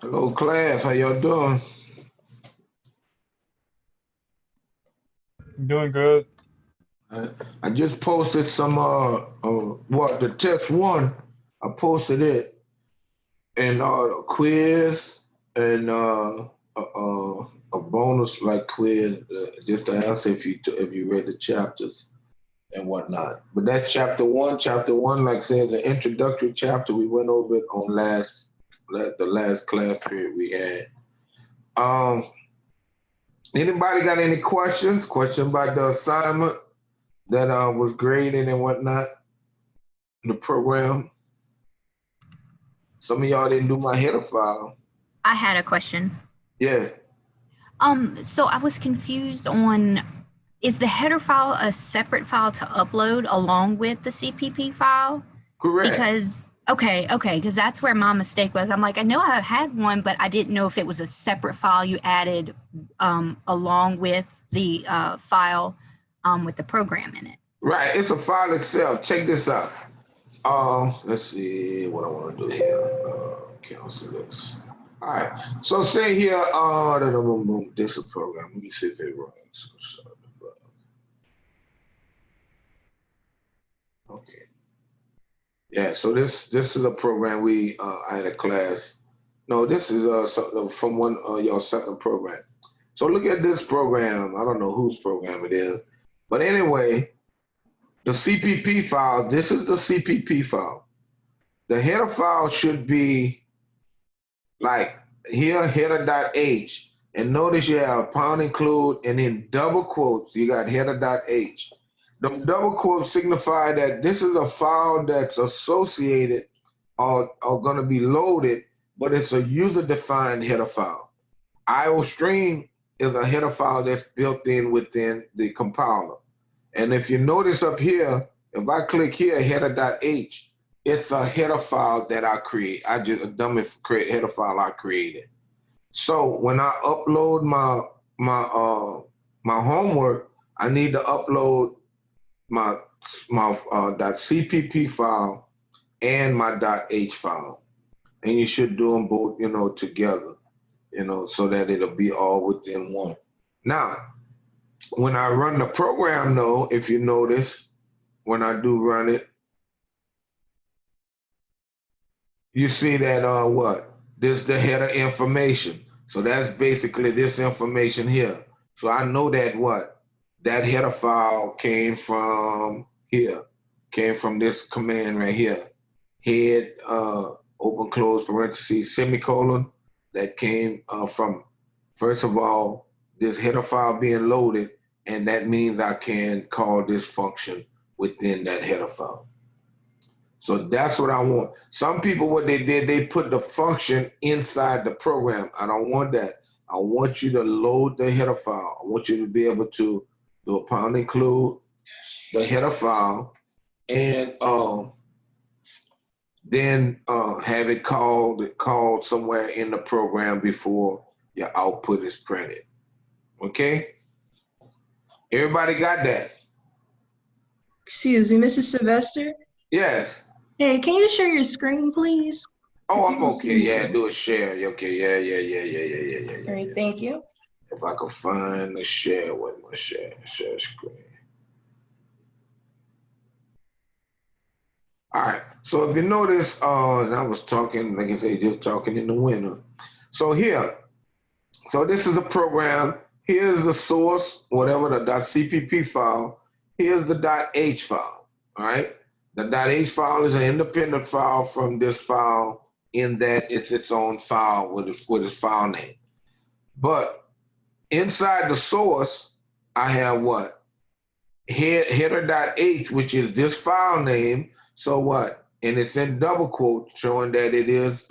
Hello, class. How y'all doing? Doing good. I just posted some the test one. I posted it and quiz and a bonus like quiz just to answer if you read the chapters and whatnot. But that's chapter one. Chapter one, like says, an introductory chapter. We went over it on the last class period we had. Anybody got any questions? Question about the assignment that was graded and whatnot in the program? Some of y'all didn't do my header file. I had a question. Yeah. So I was confused on, is the header file a separate file to upload along with the CPP file? Correct. Because, okay, because that's where my mistake was. I'm like, I know I had one, but I didn't know if it was a separate file you added along with the file with the program in it. Right, it's a file itself. Check this out. Let's see what I want to do here. Cancel this. All right. So say here, this is a program. Let me see if it runs. Okay. Yeah. So this is a program I had a class. No, this is from one your second program. So look at this program. I don't know whose program it is, but anyway. The CPP file, this is the CPP file. The header file should be like here, header.h. And notice you have pound include and in double quotes, you got header.h. The double quotes signify that this is a file that's associated or going to be loaded, but it's a user-defined header file. IO stream is a header file that's built in within the compiler. And if you notice up here, if I click here, header.h, it's a header file that I create. I just a dummy header file I created. So when I upload my homework, I need to upload my .cpp file and my .h file, and you should do them both, together, so that it'll be all within one. Now, when I run the program, though, if you notice, when I do run it, you see that what? This the header information. So that's basically this information here. So I know that what? That header file came from here, came from this command right here. Head, open, close, parentheses, semicolon. That came from, first of all, this header file being loaded, and that means I can call this function within that header file. So that's what I want. Some people, what they did, they put the function inside the program. I don't want that. I want you to load the header file. I want you to be able to do a pound include the header file and then have it called somewhere in the program before your output is printed. Okay? Everybody got that? Excuse me, Mrs. Sylvester? Yes. Hey, can you share your screen, please? Oh, I'm okay. Yeah, do a share. Okay, yeah. All right, thank you. If I could find the share with my share screen. All right. So if you notice, and I was talking, like I say, just talking in the winter. So here, so this is a program. Here's the source, whatever the .cpp file. Here's the .h file. All right. The .h file is an independent file from this file in that it's its own file with its file name. But inside the source, I have what? Header.h, which is this file name. So what? And it's in double quotes showing that it is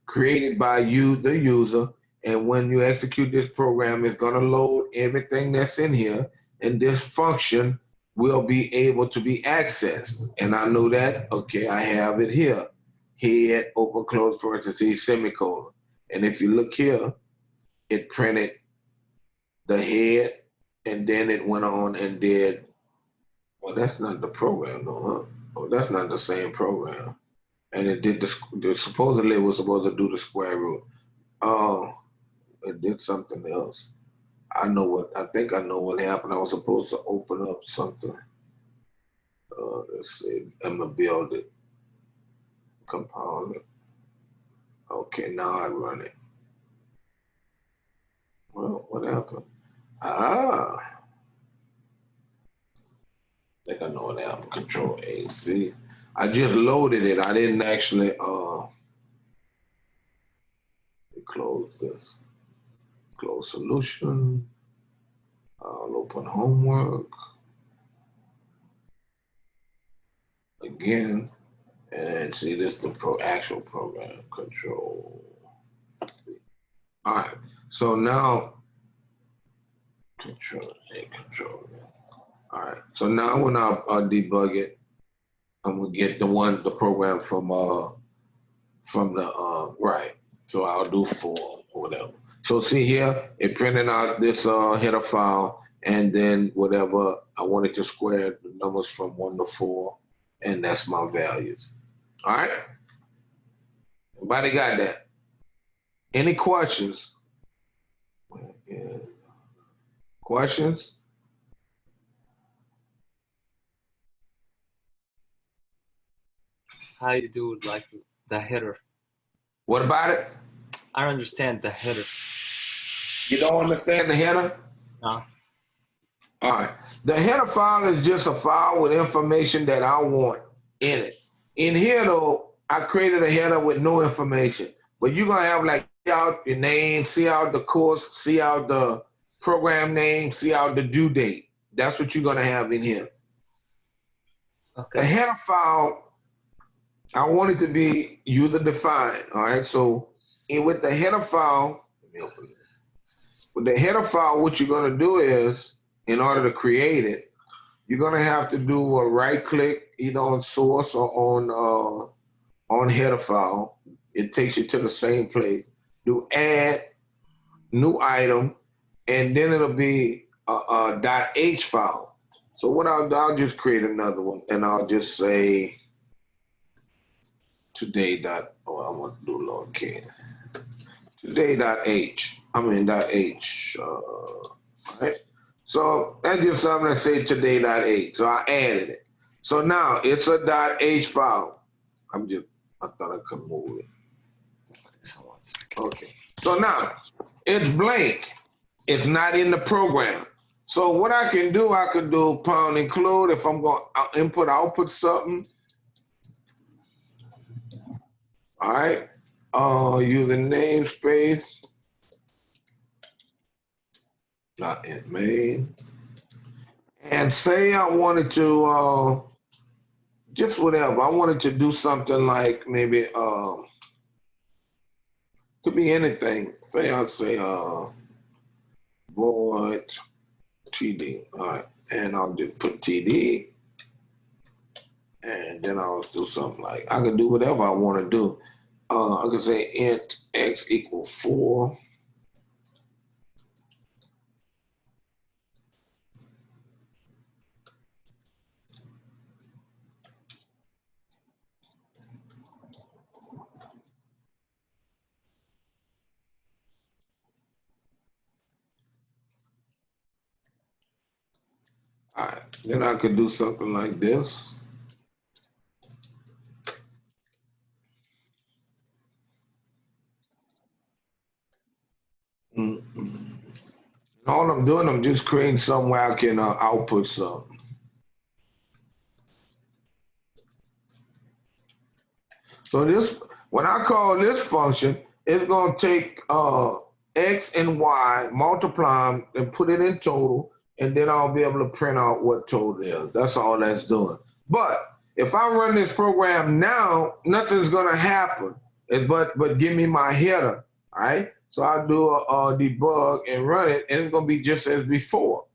created by you, the user. And when you execute this program, it's going to load everything that's in here. And this function will be able to be accessed. And I know that, okay, I have it here. Head, open, close parentheses, semicolon. And if you look here, it printed the head, and then it went on and did, well, that's not the program, though, huh? Oh, that's not the same program. And it did supposedly it was supposed to do the square root. Oh, it did something else. I think I know what happened. I was supposed to open up something. Let's see, I'm gonna build it. Component. Okay, now I run it. Well, what happened? I think I know what happened. Control A. See, I just loaded it. I didn't actually close this. Close solution. I'll open homework. Again. And see, this is the actual program. Control. All right. So now, Control A, Control. All right. So now when I debug it, I'm gonna get the program from the right. So I'll do 4 or whatever. So see here, it printed out this header file, and then whatever I wanted to square the numbers from 1 to 4, and that's my values. All right. Everybody got that? Any questions? Questions? How you do like the header? What about it? I don't understand the header. You don't understand the header? No. All right. The header file is just a file with information that I want in it. In here, though, I created a header with no information. But you're going to have, like, see out your name, see out the course, see out the program name, see out the due date. That's what you're going to have in here. Okay. The header file, I want it to be user-defined, all right? So with the header file, let me open it. With the header file, what you're going to do is, in order to create it, you're gonna have to do a right click either on source or on header file. It takes you to the same place. Do add new item, and then it'll be a .h file. So what I'll do, I'll just create another one, and I'll just say today. Oh, I want to do lowercase. Today.h. I mean .h. Right. So that's just something that say today.h. So I added it. So now it's a .h file. I thought I could move it. Okay. So now it's blank. It's not in the program. So what I can do, I could do pound include if I'm going to input output something. All right. Using namespace. Not in main. And say I wanted to just whatever. I wanted to do something like maybe could be anything. Say I'll say void TD. All right. And I'll just put TD. And then I'll do something like I can do whatever I want to do. I can say int x equal 4. All right, then I could do something like this. All I'm doing, I'm just creating somewhere I can output something. So this, when I call this function, it's going to take x and y, multiply them, and put it in total, and then I'll be able to print out what total is. That's all that's doing. But if I run this program now, nothing's going to happen. But give me my header, all right? So I'll do a debug and run it, and it's going to be just as before,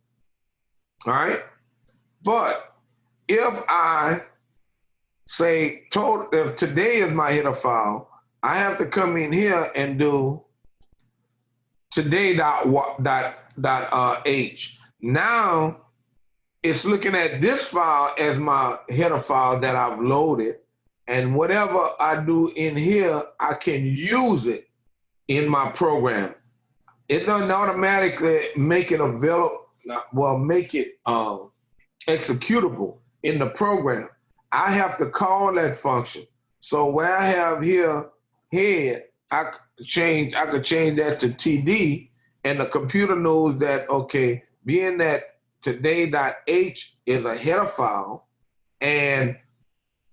all right? But if I say total, if today is my header file, I have to come in here and do today.h. Now it's looking at this file as my header file that I've loaded, and whatever I do in here, I can use it in my program. It doesn't automatically make it available, well, make it executable in the program. I have to call that function. So where I have here head, I could change that to TD, and the computer knows that, okay, being that today.h is a header file and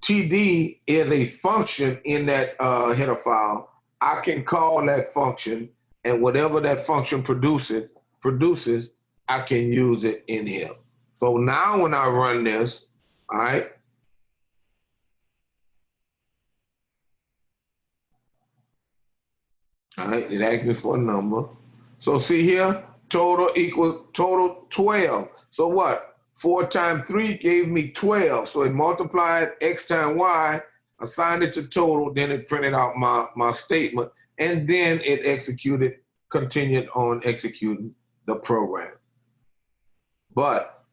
TD is a function in that header file, I can call that function, and whatever that function produces, I can use it in here. So now when I run this, all right, it asks me for a number. So see here, total equals total 12. So what? 4 times 3 gave me 12. So it multiplied x times y, assigned it to total, then it printed out my statement, and then it continued on executing the program. But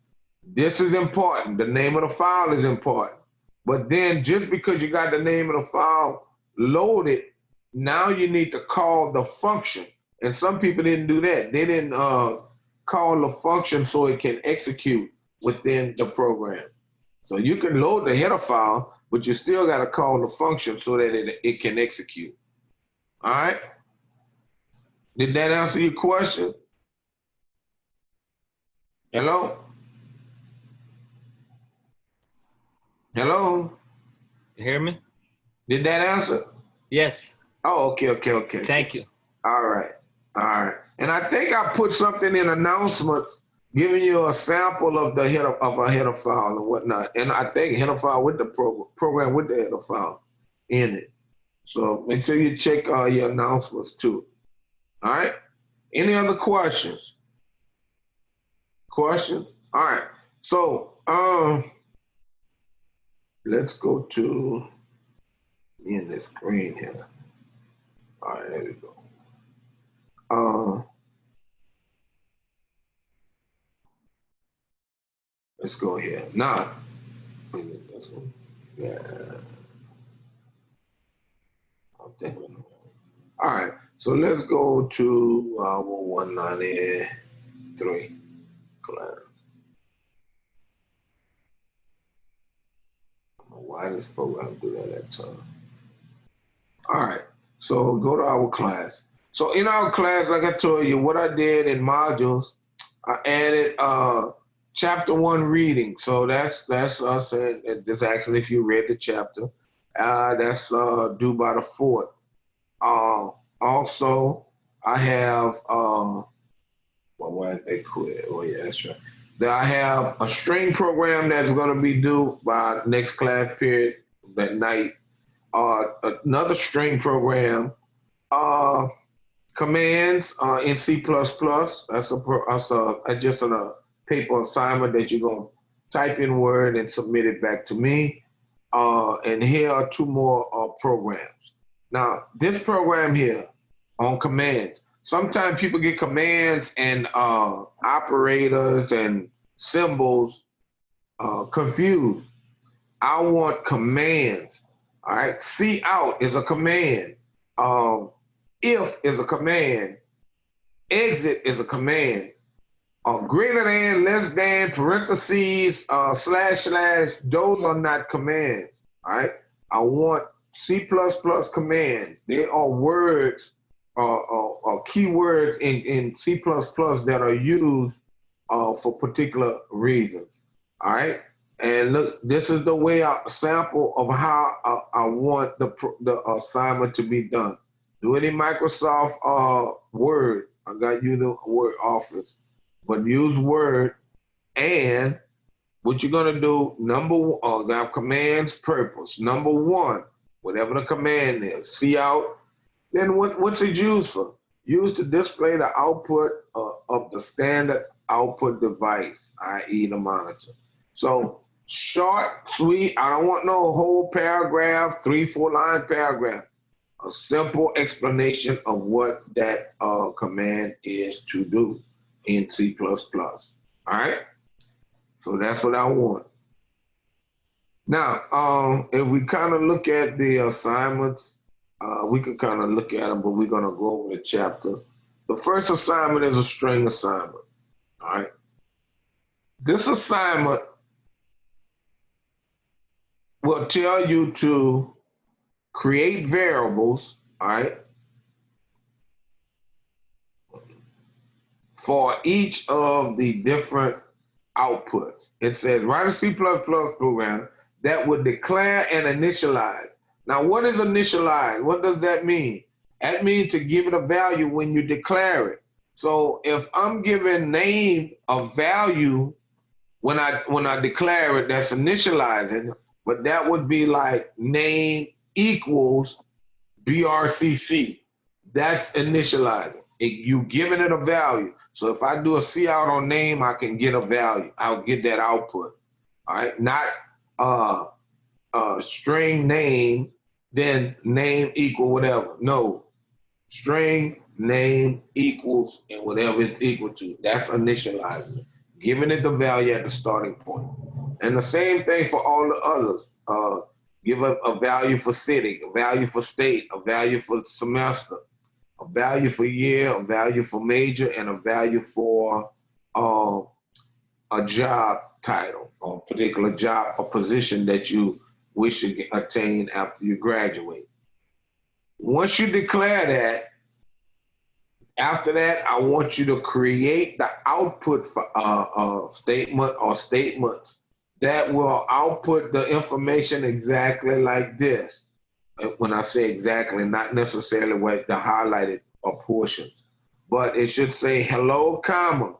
this is important. The name of the file is important. But then just because you got the name of the file loaded, now you need to call the function. And some people didn't do that. They didn't call the function so it can execute within the program. So you can load the header file, but you still got to call the function so that it can execute. All right? Did that answer your question? Hello? Hello? You hear me? Did that answer? Yes. Oh, okay. Thank you. All right. And I think I put something in announcements giving you a sample of the header of a header file and whatnot. And I think header file with the program with the header file in it. So make sure you check your announcements too. All right. Any other questions? Questions? All right. So Let's go to in this screen here. All right, there we go. Let's go here. Now, this one. Yeah. I'm thinking. All right, so let's go to our 193 class. I don't know why this program do that at time. All right, so go to our class. So in our class, like I told you, what I did in modules, I added chapter 1 reading. So that's us saying this actually if you read the chapter. That's due by the 4th. Also, I have well, why did they quit? Oh yeah, that's right. Then I have a string program that's going to be due by next class period that night. Another string program, commands in C++. That's just a paper assignment that you're going to type in Word and submit it back to me. And here are 2 more programs. Now, this program here on commands, sometimes people get commands and operators and symbols confused. I want commands. All right, C out is a command. If is a command. Exit is a command. Greater than, less than, parentheses, slash, those are not commands. All right, I want C++ commands. They are words or keywords in C++ that are used for particular reasons. All right. And look, this is the way I sample of how I want the assignment to be done. Do it in Microsoft Word. I got you the Word Office, but use Word. And what you're gonna do, number one, have commands purpose. Number 1, whatever the command is, C out. Then what's it used for? Used to display the output of the standard output device, i.e. the monitor. So short, sweet, I don't want no whole paragraph, 3-4 line paragraph. A simple explanation of what that command is to do in C++. All right? So that's what I want. Now, if we kind of look at the assignments, we can kind of look at them, but we're going to go over the chapter. The first assignment is a string assignment. All right? This assignment will tell you to create variables, all right, for each of the different outputs. It says write a C++ program that would declare and initialize. Now, what is initialize? What does that mean? That means to give it a value when you declare it. So if I'm giving name a value when I declare it, that's initializing, but that would be like name equals BRCC. That's initializing. You giving it a value. So if I do a C out on name, I can get a value. I'll get that output. All right, not string name, then name equal whatever. No, string name equals and whatever it's equal to. That's initializing. Giving it the value at the starting point. And the same thing for all the others. Give a value for city, a value for state, a value for semester, a value for year, a value for major, and a value for a job title or a particular job or position that you wish to attain after you graduate. Once you declare that, after that, I want you to create the output for statement or statements that will output the information exactly like this. When I say exactly, not necessarily what the highlighted or portions, but it should say hello, comma,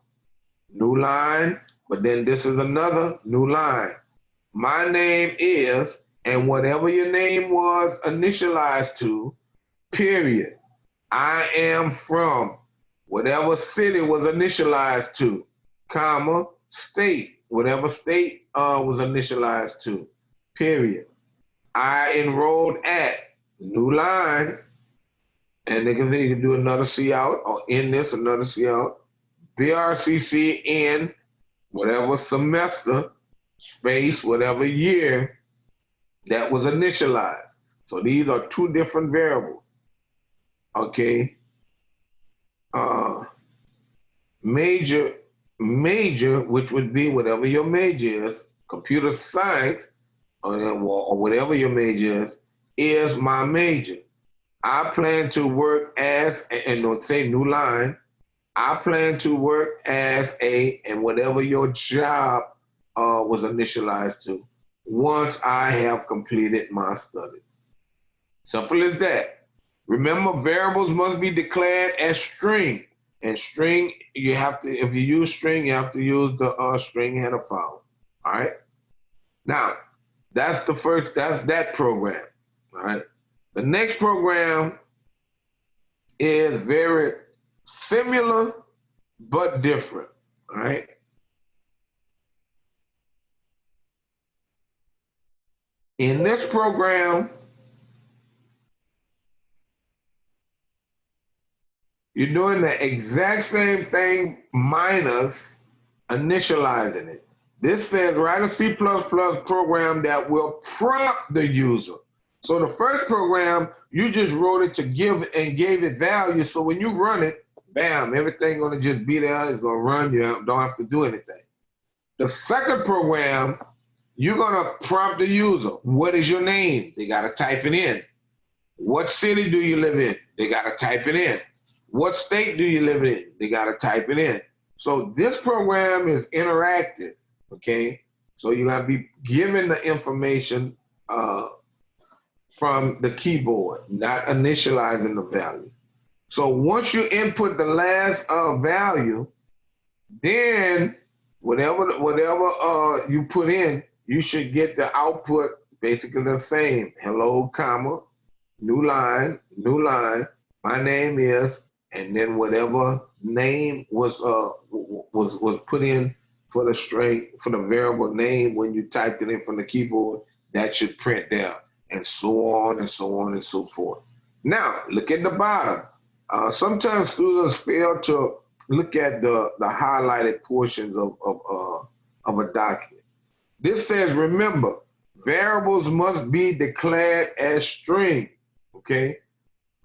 new line, but then this is another new line. My name is, and whatever your name was initialized to, period. I am from, whatever city was initialized to, comma, state, whatever state was initialized to, period. I enrolled at, new line, and they can say you can do another C out or in this, another C out, BRCC in whatever semester, space, whatever year that was initialized. So these are two different variables. Okay. Major, which would be whatever your major is, computer science, or whatever your major is my major. I plan to work as, and don't say new line, I plan to work as a, and whatever your job was initialized to, once I have completed my studies. Simple as that. Remember, variables must be declared as string. And string, you have to, if you use string, you have to use the string header file. All right. Now, that's the first, that's that program. All right. The next program is very similar but different. All right. In this program, you're doing the exact same thing minus initializing it. This says write a C++ program that will prompt the user. So the first program, you just wrote it to give and gave it value. So when you run it, bam, everything gonna just be there. It's gonna run. You don't have to do anything. The second program, you're gonna prompt the user. What is your name? They gotta type it in. What city do you live in? They gotta type it in. What state do you live in? They gotta type it in. So this program is interactive, okay? So you're gonna be given the information from the keyboard, not initializing the value. So once you input the last value, then whatever you put in, you should get the output basically the same. Hello, comma, new line, my name is, and then whatever name was put in for the string, for the variable name when you typed it in from the keyboard, that should print there, and so on and so on and so forth. Now, look at the bottom. Sometimes students fail to look at the highlighted portions of a document. This says, remember, variables must be declared as string, okay?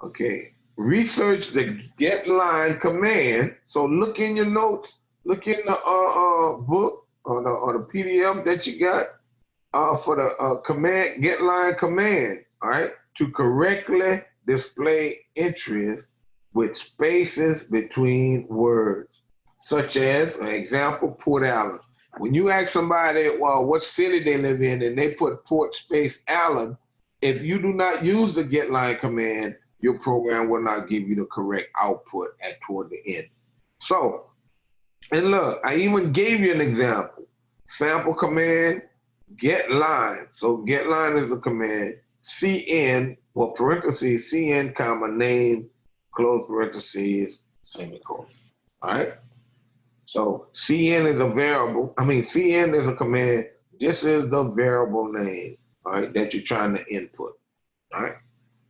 Okay, research the get line command. So look in your notes, look in the book or the PDF that you got for the command, get line command, all right? To correctly display entries with spaces between words, such as, an example, Port Allen. When you ask somebody, well, what city they live in, and they put Port space Allen, if you do not use the get line command, your program will not give you the correct output toward the end. So, and look, I even gave you an example. Sample command, get line. So get line is the command, CN, well, parentheses, CN, comma, name, close parentheses, semicolon. All right? So CN is a variable. CN is a command. This is the variable name, all right, that you're trying to input. All right?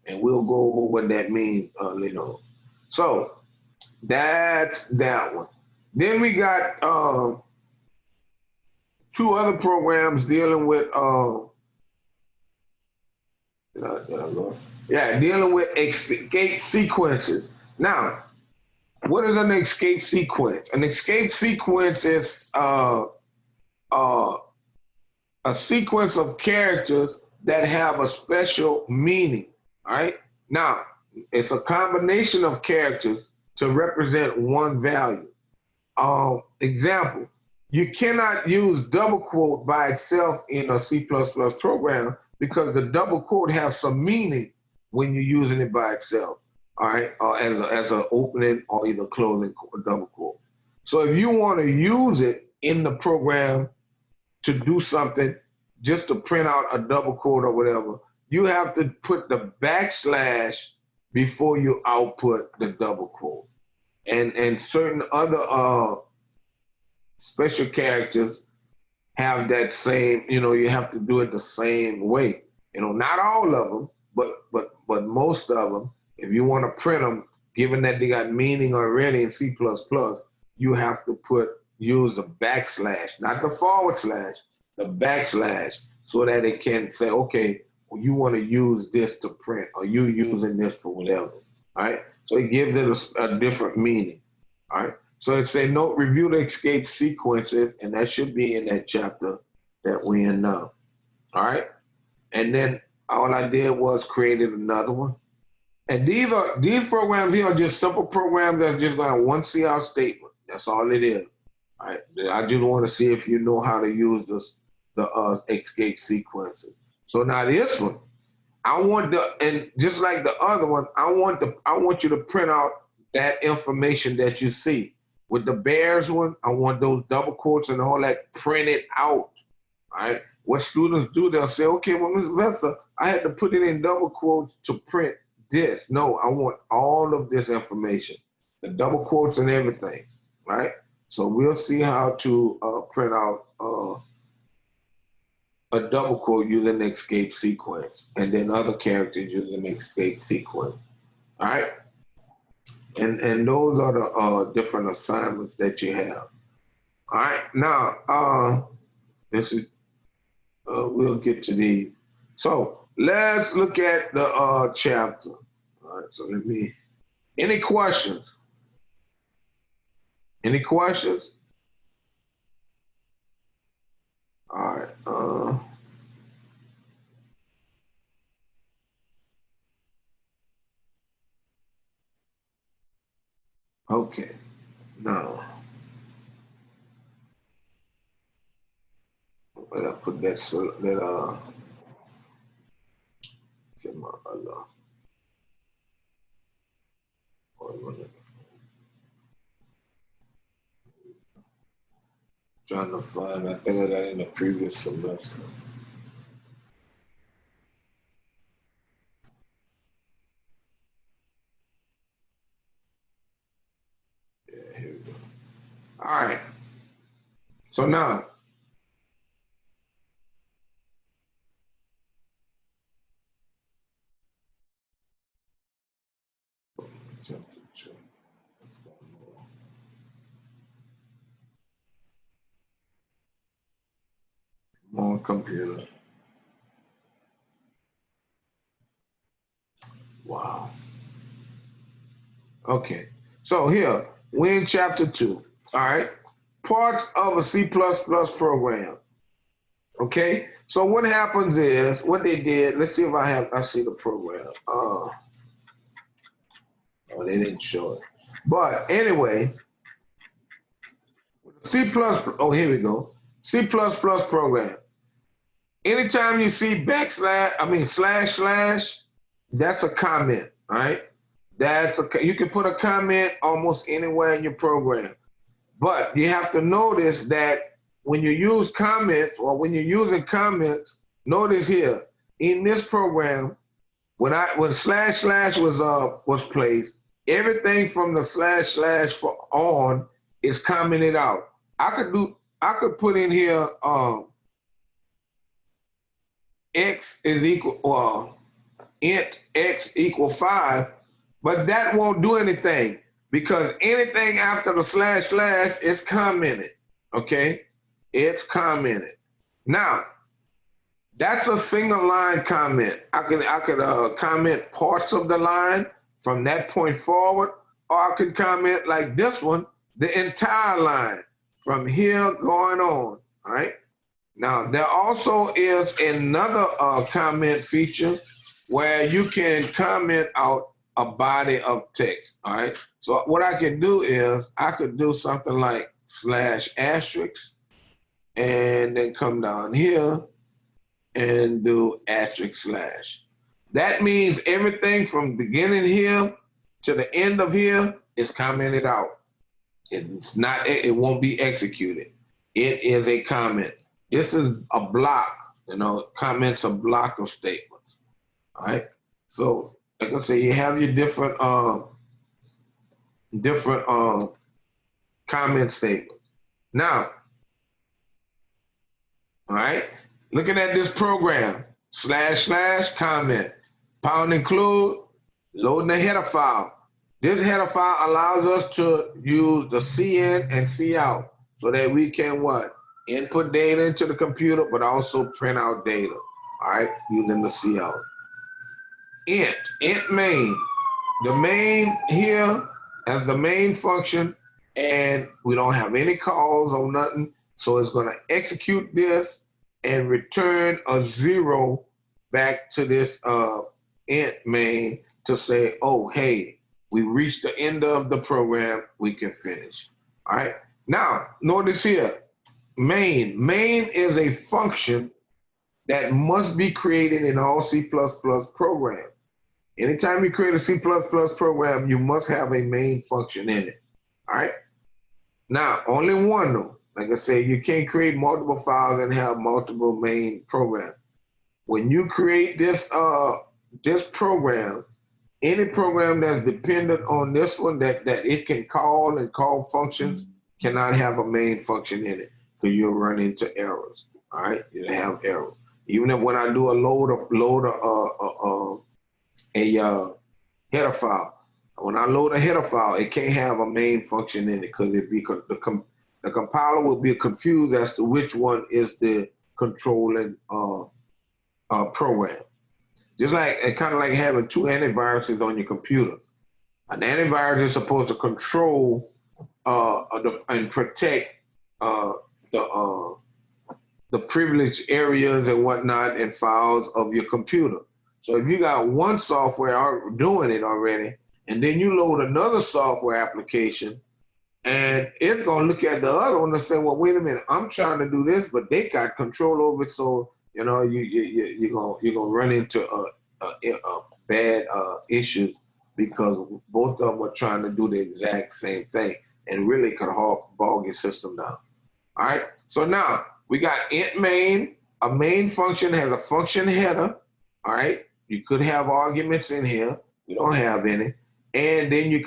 And we'll go over what that means later on. So that's that one. Then we got two other programs dealing with dealing with escape sequences. Now, what is an escape sequence? An escape sequence is a sequence of characters that have a special meaning. All right. Now, it's a combination of characters to represent one value. Example, you cannot use double quote by itself in a C++ program because the double quote has some meaning when you're using it by itself. All right, as an opening or either closing double quote. So if you want to use it in the program to do something, just to print out a double quote or whatever, you have to put the backslash before you output the double quote. And certain other special characters have that same, you have to do it the same way. Not all of them, but most of them, if you want to print them, given that they got meaning already in C++, you have to use a backslash, not the forward slash, the backslash, so that it can say, okay, well, you want to use this to print, or you using this for whatever. All right. So it gives it a different meaning. All right. So it say note, review the escape sequences, and that should be in that chapter that we're in now. All right. And then all I did was created another one. And these programs here are just simple programs that's just going to one CR statement. That's all it is. All right. I just want to see if you know how to use the escape sequences. So now this one, and just like the other one, I want you to print out that information that you see. With the bears one, I want those double quotes and all that printed out. All right. What students do, they'll say, okay, well, Ms. Vesta, I had to put it in double quotes to print this. No, I want all of this information, the double quotes and everything, right? So we'll see how to print out a double quote using the escape sequence, and then other characters using the escape sequence, all right? And those are the different assignments that you have. All right, now this is, we'll get to these. So let's look at the chapter. All right, so any questions? Any questions? All right. Okay. Now, I'm gonna put that it's in my other. Trying to find. I think I got in the previous semester. Yeah, here we go. All right. So now, on computer. Wow. Okay. So here, we're in chapter 2. All right. Parts of a C++ program. Okay. So what happens is, what they did, let's see if I see the program. Oh, they didn't show it. But anyway, oh, here we go. C++ program. Anytime you see slash, that's a comment, all right? You can put a comment almost anywhere in your program. But you have to notice that when you use comments, or when you're using comments, notice here, in this program, when slash was placed, everything from the slash on is commented out. I could put in here x is equal, or int x equal 5, but that won't do anything because anything after the slash is commented. Okay, it's commented. Now, that's a single line comment. I could comment parts of the line from that point forward, or I could comment like this one, the entire line from here going on. All right. Now, there also is another comment feature where you can comment out a body of text, all right? So what I can do is I could do something like / and then come down here and do */. That means everything from beginning here to the end of here is commented out. It won't be executed. It is a comment. This is a block, comments a block of statements, all right? So, like I say, you have your different comment statements. Now, All right. Looking at this program, / comment, pound include, loading the header file. This header file allows us to use the CIN and COUT so that we can what? Input data into the computer, but also print out data. All right, using the COUT. Int main. The main here as the main function, and we don't have any calls or nothing. So it's going to execute this and return a 0 back to this int main to say, oh, hey, we reached the end of the program, we can finish. All right. Now, notice here, main. Main is a function that must be created in all C++ programs. Anytime you create a C++ program, you must have a main function in it. All right. Now, only one though. Like I said, you can't create multiple files and have multiple main programs. When you create this this program, any program that's dependent on this one that it can call and call functions cannot have a main function in it because you'll run into errors. All right, you'll have errors. Even if when I do a header file, when I load a header file, it can't have a main function in it because the compiler will be confused as to which one is the controlling program. Just like kind of like having two antiviruses on your computer. An antivirus is supposed to control and protect the privileged areas and whatnot and files of your computer. So if you got one software doing it already, and then you load another software application, and it's gonna look at the other one and say, well, wait a minute, I'm trying to do this, but they got control over it, so you know you're gonna run into a bad issues because both of them are trying to do the exact same thing and really could bog your system down. All right, so now we got int main. A main function has a function header. All right, you could have arguments in here. We don't have any, and then you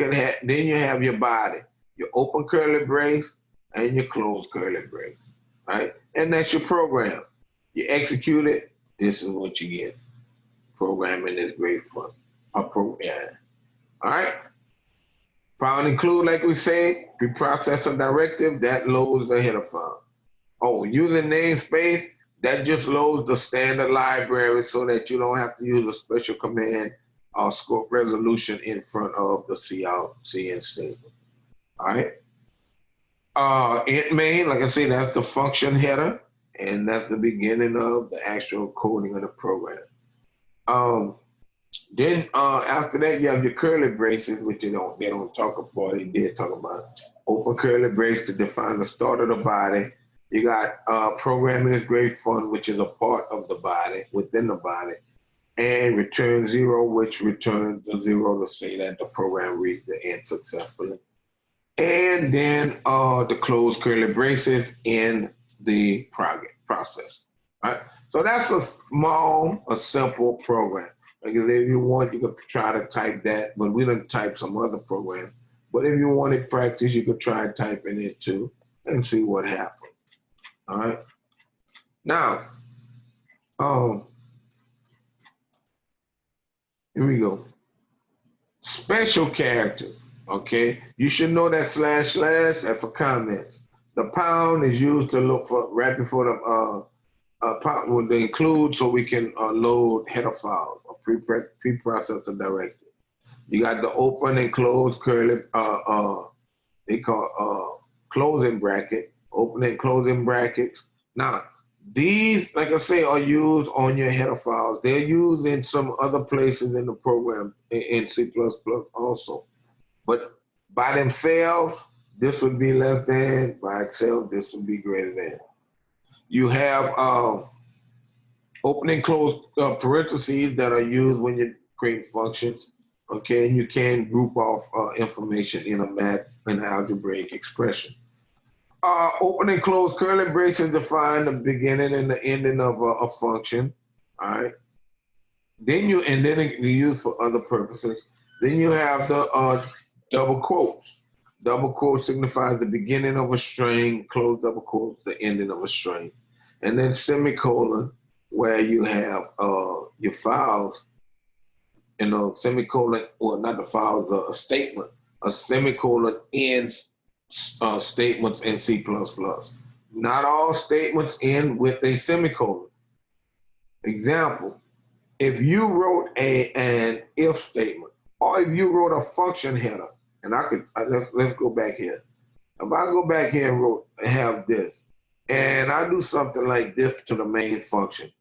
have your body, your open curly brace and your close curly brace. All right, and that's your program. You execute it. This is what you get. Programming is great fun. Yeah. All right. Pound include, like we say, preprocessor directive, that loads the header file. Oh, using namespace, that just loads the standard library so that you don't have to use a special command or scope resolution in front of the CIN statement. All right. Int main, like I said, that's the function header, and that's the beginning of the actual coding of the program. Then after that, you have your curly braces, which they don't talk about. They did talk about open curly brace to define the start of the body. You got programming is great fun, which is a part of the body, within the body, and return 0, which returns the 0 to say that the program reached the end successfully. And then the close curly braces in the process. All right? So that's a simple program. Like if you want, you could try to type that, but we didn't type some other program. But if you wanted practice, you could try typing it too and see what happens. All right. Now, here we go. Special characters. Okay, you should know that / that's for comments. The pound is used to look for right before the pound with the include, so we can load header files or preprocessor directive. You got the open and close curly, they call closing bracket, open and closing brackets. Now, these, like I say, are used on your header files. They're used in some other places in the program in C++ also. But by themselves, this would be less than. By itself, this would be greater than. You have open and close parentheses that are used when you create functions. Okay, and you can group off information in a math and algebraic expression. Open and close curly braces define the beginning and the ending of a function. All right. Then you used for other purposes. Then you have the double quotes. Double quotes signifies the beginning of a string, close double quotes, the ending of a string. and then semicolon where you have your files, semicolon, or not the files, a statement, a semicolon ends statements in C++. Not all statements end with a semicolon. Example, if you wrote an if statement, or if you wrote a function header, and let's go back here. If I go back here and have this, and I do something like this to the main function,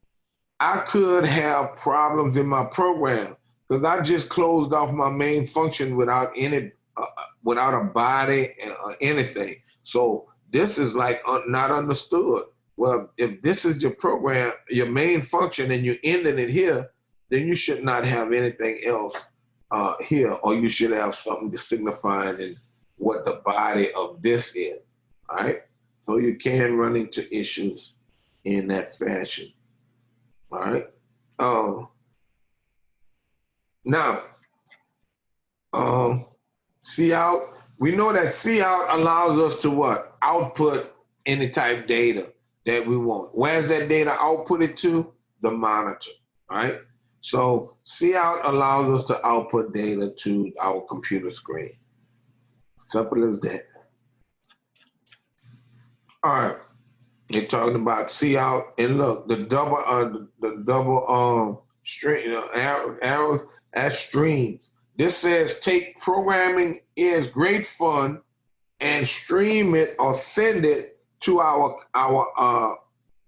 I could have problems in my program because I just closed off my main function without without a body or anything. So this is like not understood. Well, if this is your program, your main function, and you ended it here, then you should not have anything else here, or you should have something signifying what the body of this is. All right. So you can run into issues in that fashion. All right. Now, cout. We know that cout allows us to what? Output any type data that we want. Where's that data outputted to? The monitor. All right. So cout allows us to output data to our computer screen. Simple as that. All right. They're talking about cout, and look, the double string arrows as streams. This says take programming is great fun and stream it or send it to our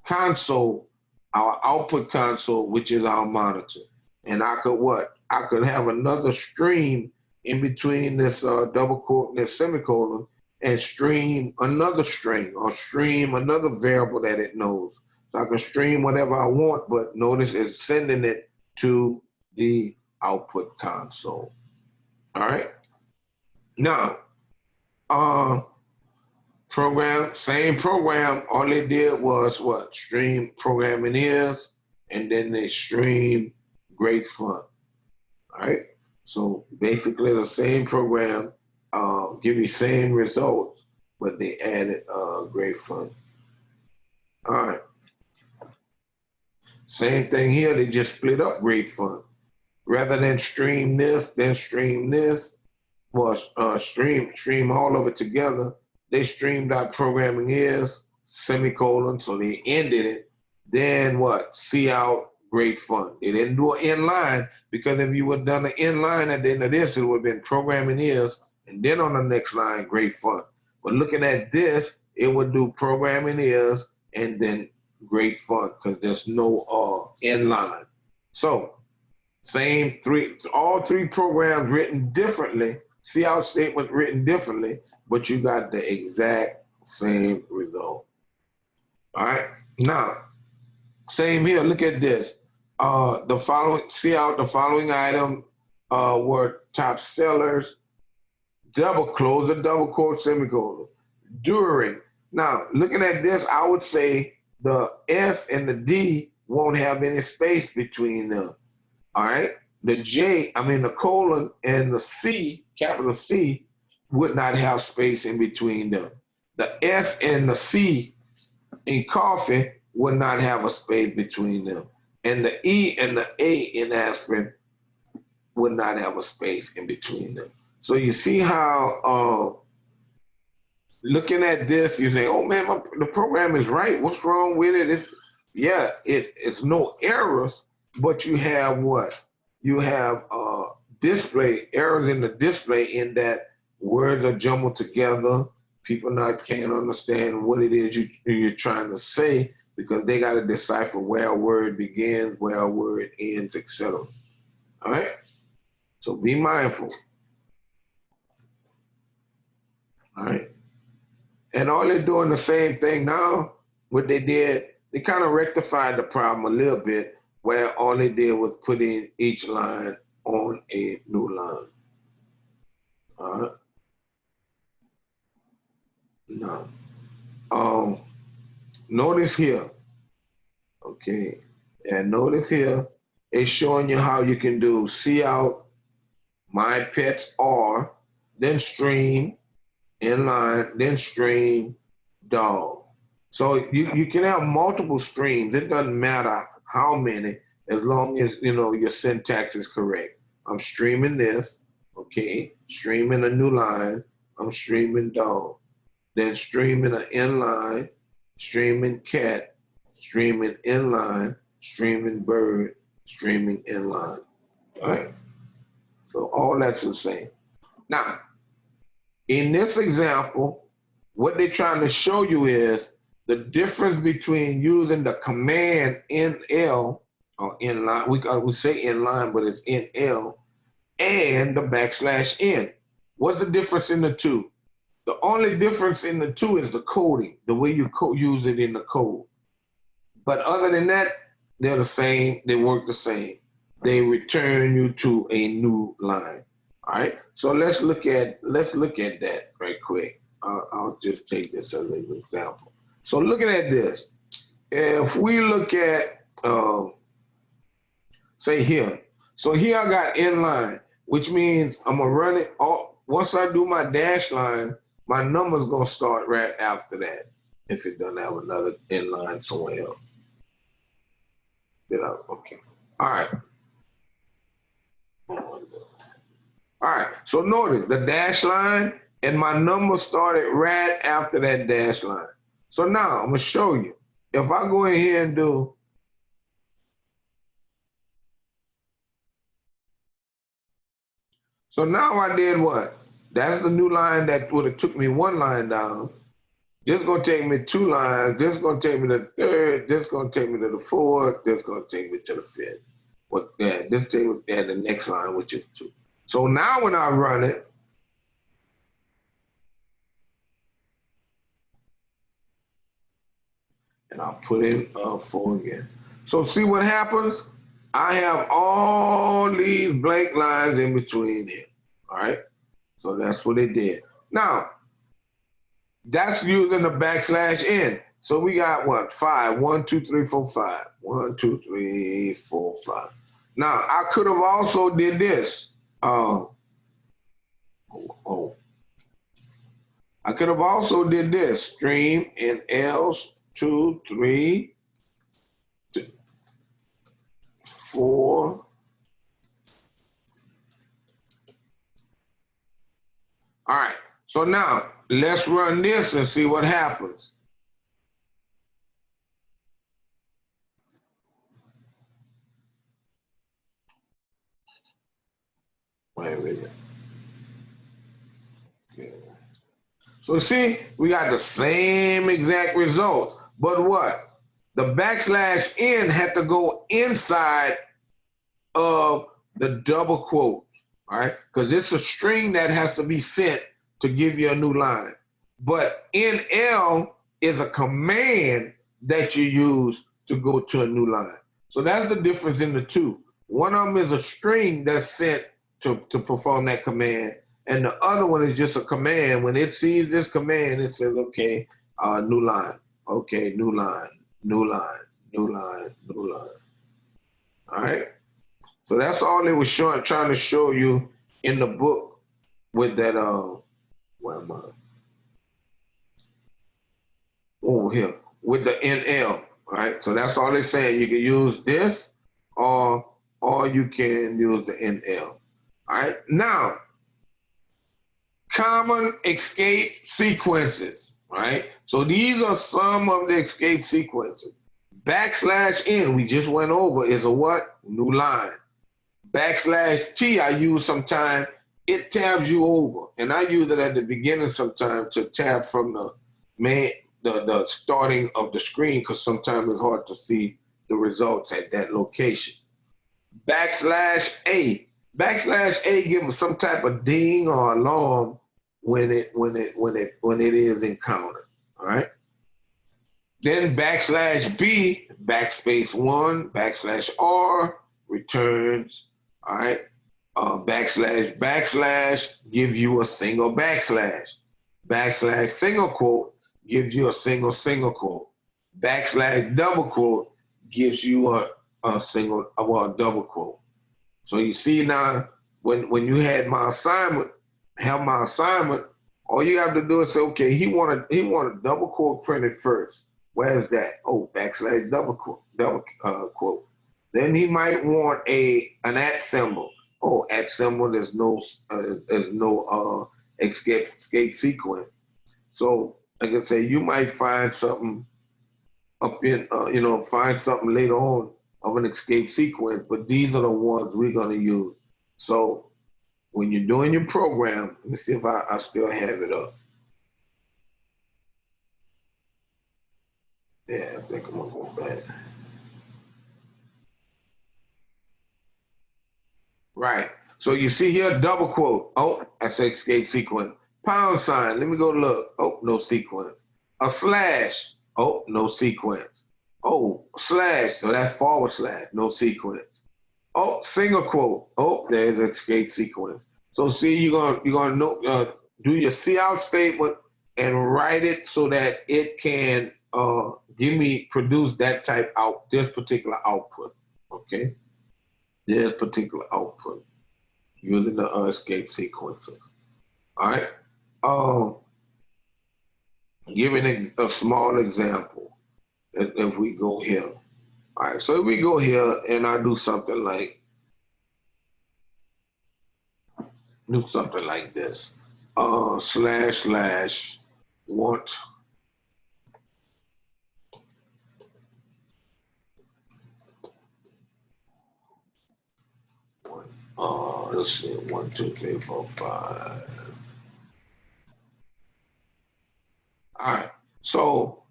console, our output console, which is our monitor. And I could what? I could have another stream in between this double quote and this semicolon, and stream another string or stream another variable that it knows. So I can stream whatever I want, but notice it's sending it to the output console. All right. Now, same program, all they did was what? Stream programming is, and then they stream great fun. All right. So basically the same program, give you same results, but they added great fun. All right. Same thing here, they just split up great fun. Rather than stream this, then stream this, or stream all of it together, they streamed out programming is, semicolon, so they ended it. Then what? Cout, great fun. They didn't do an inline, because if you would have done an inline at the end of this, it would have been programming is, and then on the next line, great fun. But looking at this, it would do programming is, and then great fun, because there's no inline. So, all three programs written differently, cout statement written differently, but you got the exact same result. All right. Now, same here. Look at this. The following item were top sellers. Close the double quote, semicolon. During. Now, looking at this, I would say the S and the D won't have any space between them. All right. The colon and the C, capital C, would not have space in between them. The S and the C in coffee would not have a space between them. And the E and the A in aspirin would not have a space in between them. So you see how, looking at this, you say, oh man, the program is right. What's wrong with it? It's no errors, but you have what? You have display errors in the display, in that words are jumbled together. People can't understand what it is you're trying to say, because they got to decipher where a word begins, where a word ends, etc. All right? So be mindful. All right? And all they're doing the same thing now. What they did, they kind of rectified the problem a little bit, where all they did was put in each line on a new line. All right? Now, notice here, okay, and notice here, it's showing you how you can do cout, my pets are, then stream, inline, then stream, dog. So you can have multiple streams. It doesn't matter how many, as long as your syntax is correct. I'm streaming this, okay, streaming a new line, I'm streaming dog, then streaming an inline, streaming cat, streaming inline, streaming bird, streaming inline. All right. So all that's the same. Now, in this example, what they're trying to show you is the difference between using the command NL or inline, we say inline, but it's NL, and the \n. What's the difference in the two? The only difference in the two is the coding, the way you use it in the code. But other than that, they're the same, they work the same. They return you to a new line. All right, so let's look at that right quick. I'll just take this as an example. So looking at this, if we look at, say here, so here I got inline, which means I'm gonna run it all. Once I do my dash line, my number's gonna start right after that, if it doesn't have another inline somewhere else. Okay, all right. All right, so notice the dash line and my number started right after that dash line. So now I'm gonna show you. If I go in here and do, so now I did what? That's the new line that would have took me one line down. This is gonna take me two lines, this is gonna take me to the third, this is gonna take me to the fourth, this is gonna take me to the fifth. This take me to the next line, which is two. So now when I run it, and I'll put in 4 again. So see what happens? I have all these blank lines in between here, all right? So that's what it did. Now, that's using the \n. So we got what, 5, 1, 2, 3, 4, 5. 1, 2, 3, 4, 5. Now, I could have also did this. I could have also did this, stream and else 2, 3, 4. All right, so now let's run this and see what happens. Wait a minute. Okay. So see, we got the same exact results, but what? The \n had to go inside of the double quote, all right? Because it's a string that has to be sent to give you a new line. But NL is a command that you use to go to a new line. So that's the difference in the two. One of them is a string that's sent to perform that command, and the other one is just a command. When it sees this command, it says, okay, new line. Okay, new line, new line, new line, new line. All right? So that's all they were trying to show you in the book with that, where am I? Over here, with the NL, all right? So that's all they're saying. You can use this or you can use the NL. All right, now, common escape sequences, right? So these are some of the escape sequences. \n, we just went over, is a what? New line. \t, I use sometime, it tabs you over. And I use it at the beginning sometime to tab from the starting of the screen, because sometimes it's hard to see the results at that location. \a. \a gives some type of ding or alarm when it is encountered. All right. Then \b, \1, \r returns. All right. \/ gives you a single \. Single quote gives you a single quote. \double quote gives you a single double quote. So you see now, when you had my assignment, all you have to do is say, okay, he want a double quote printed first. Where's that? Oh, backslash double quote. Then he might want an at symbol. Oh, at symbol. There's no escape sequence. So like I say, you might find something up in find something later on of an escape sequence, but these are the ones we're gonna use. So when you're doing your program, let me see if I still have it up. Yeah, I think I'm gonna go back. Right. So you see here, double quote. Oh, that's escape sequence. Pound sign. Let me go look. Oh, no sequence. A slash. Oh, no sequence. Oh, slash. So that's forward slash. No sequence. Oh, single quote. Oh, there's escape sequence. So see, you're gonna do your see out statement and write it so that it can produce that this particular output. Okay. This particular output using the escape sequences. All right. Giving a small example. If we go here. All right. So if we go here and I do something like this. / want let's see, 1, 2, 3, 4, 5. All right, so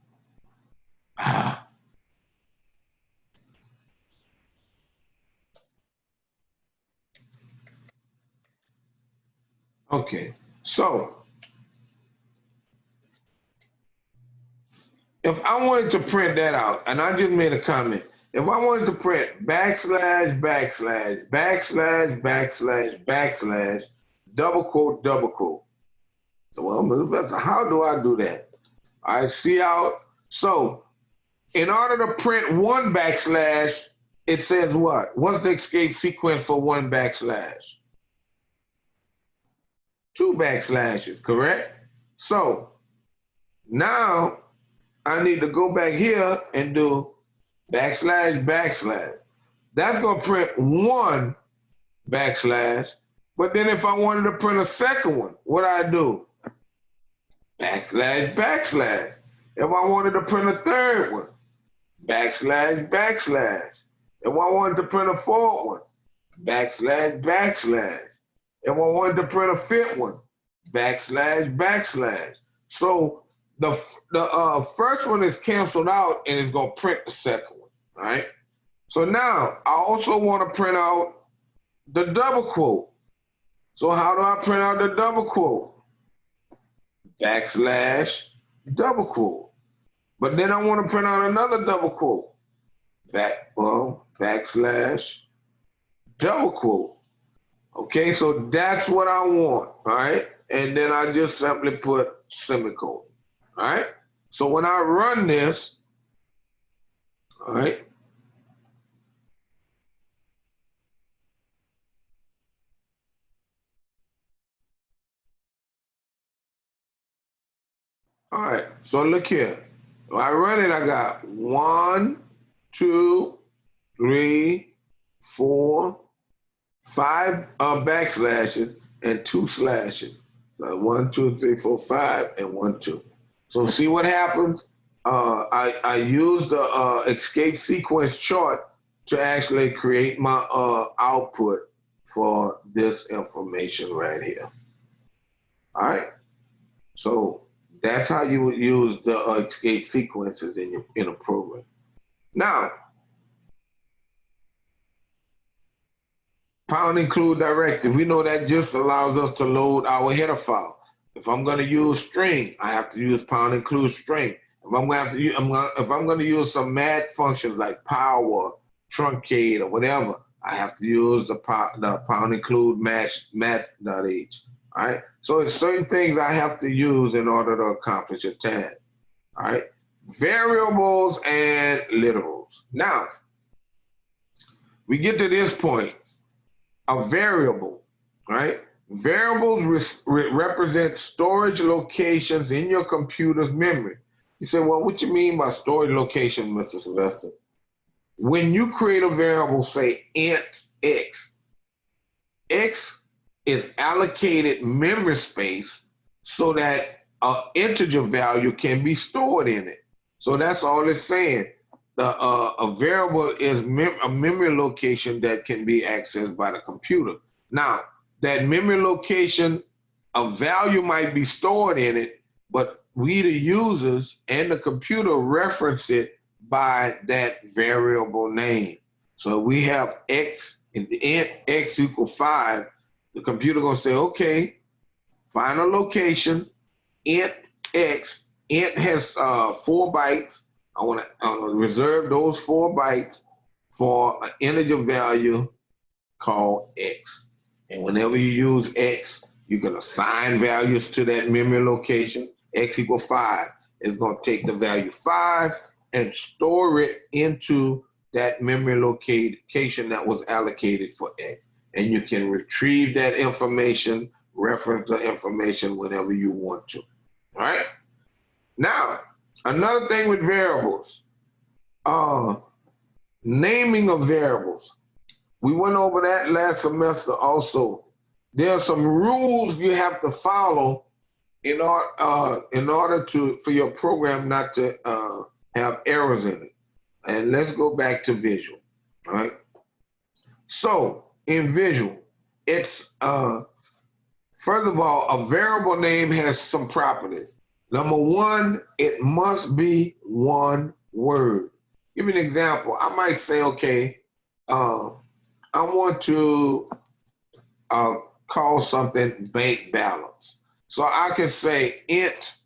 okay, so if I wanted to print that out, and I just made a comment, if I wanted to print / double quote. So well, how do I do that? I see out. So in order to print one /, it says what? What's the escape sequence for one /? 2 backslashes, correct? So now I need to go back here and do / That's going to print one /, but then if I wanted to print a second one, what do I do? / If I wanted to print a third one, / If I wanted to print a fourth one, / If I wanted to print a fifth one, / So the first one is canceled out and it's going to print the second one, all right? So now I also want to print out the double quote. So how do I print out the double quote? / double quote. But then I want to print out another double quote. / double quote. Okay, so that's what I want, all right? And then I just simply put semicolon, all right? So when I run this, all right, all right, so look here. When I run it, I got 1, 2, 3, 4, 5 backslashes and 2 slashes. So 1, 2, 3, 4, 5, and 1, 2. So see what happens? I use the escape sequence chart to actually create my output for this information right here. All right. So that's how you would use the escape sequences in a program. Now, pound include directive. We know that just allows us to load our header file. If I'm going to use string, I have to use pound include string. If I'm going to use some math functions like power, truncate, or whatever, I have to use the pound include math.h. All right. So it's certain things I have to use in order to accomplish a task. All right. Variables and literals. Now, we get to this point. A variable, right? Variables represent storage locations in your computer's memory. You say, well, what you mean by stored location, Mr. Sylvester? When you create a variable, say int x, x is allocated memory space so that an integer value can be stored in it. So that's all it's saying. A variable is a memory location that can be accessed by the computer. Now, that memory location, a value might be stored in it, but we, the users and the computer, reference it by that variable name. So we have x, in the int x equal 5, the computer gonna say, okay, find a location, int x, int has 4 bytes. I want to reserve those 4 bytes for an integer value called x. And whenever you use x, you can assign values to that memory location. X equal 5 is going to take the value 5 and store it into that memory location that was allocated for x. And you can retrieve that information, reference the information whenever you want to. All right? Now, another thing with variables, naming of variables. We went over that last semester also. There are some rules you have to follow in order for your program not to have errors in it. And let's go back to visual, all right? So in visual, it's, first of all, a variable name has some properties. Number one, it must be one word. Give me an example. I might say, okay, I want to call something bank balance. So I can say int,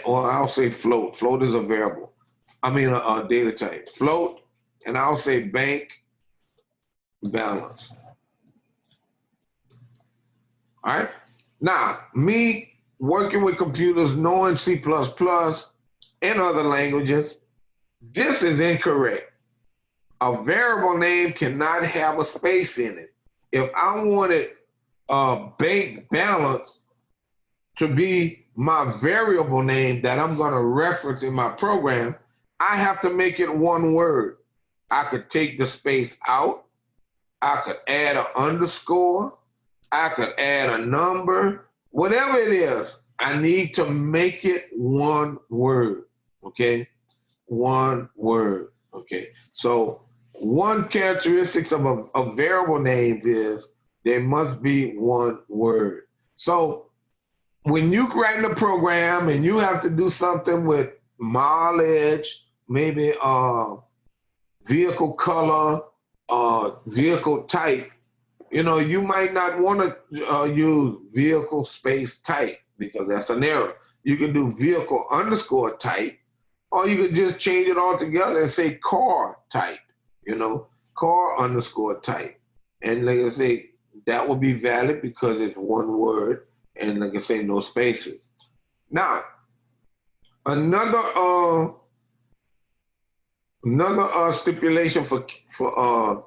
or I'll say float. Float is a variable. I mean a data type. Float, and I'll say bank balance. All right? Now, me working with computers, knowing C++ and other languages, this is incorrect. A variable name cannot have a space in it. If I wanted bank balance to be my variable name that I'm going to reference in my program, I have to make it one word. I could take the space out. I could add an underscore. I could add a number. Whatever it is, I need to make it one word, okay? One word, okay? So one characteristic of a variable name is there must be one word. So when you write a program and you have to do something with mileage, maybe vehicle color, vehicle type, you know, you might not want to use vehicle space type because that's an error. You can do vehicle underscore type, or you could just change it all together and say car type, you know, car underscore type. And like I say, that will be valid because it's one word, and like I say, no spaces. Now, another stipulation for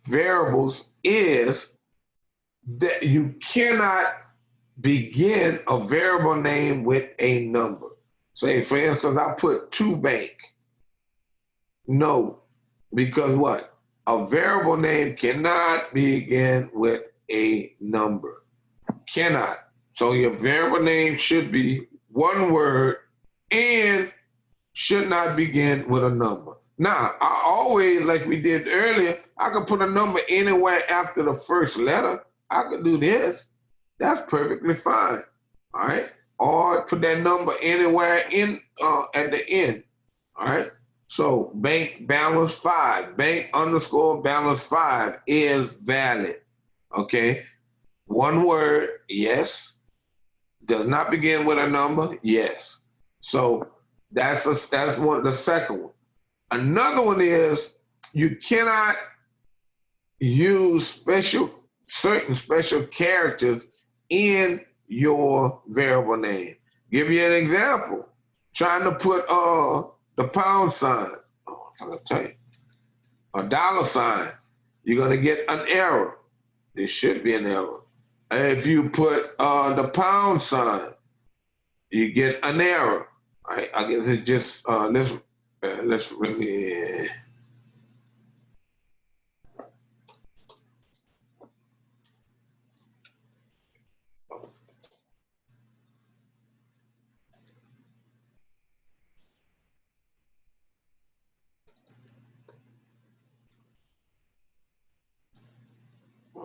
variables is that you cannot begin a variable name with a number. Say, for instance, I put 2 bank. No, because what? A variable name cannot begin with a number. Cannot. So your variable name should be one word and should not begin with a number. Now, I always, like we did earlier, I could put a number anywhere after the first letter. I could do this. That's perfectly fine, all right? Or put that number anywhere in at the end, all right? So bank balance 5, bank underscore balance 5 is valid, okay? One word, yes. Does not begin with a number, yes. So that's one. The second one. Another one is you cannot use certain special characters in your variable name. Give you an example. Trying to put the pound sign. Oh, I'm gonna tell you. A dollar sign. You're gonna get an error. There should be an error. If you put the pound sign, you get an error. All right, I guess it just let's really.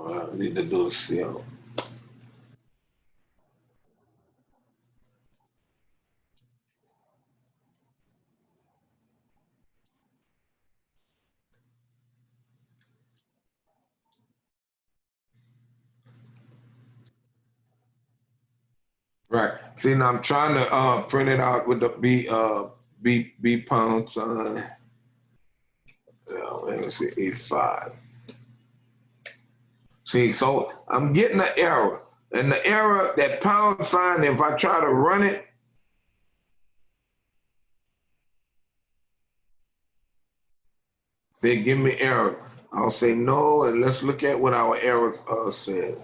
I need to do a seal. Right. See, now I'm trying to print it out with the B pound sign. Let's see, E5. See, so I'm getting an error. And the error, that pound sign, if I try to run it, say give me error. I'll say no, and let's look at what our error says.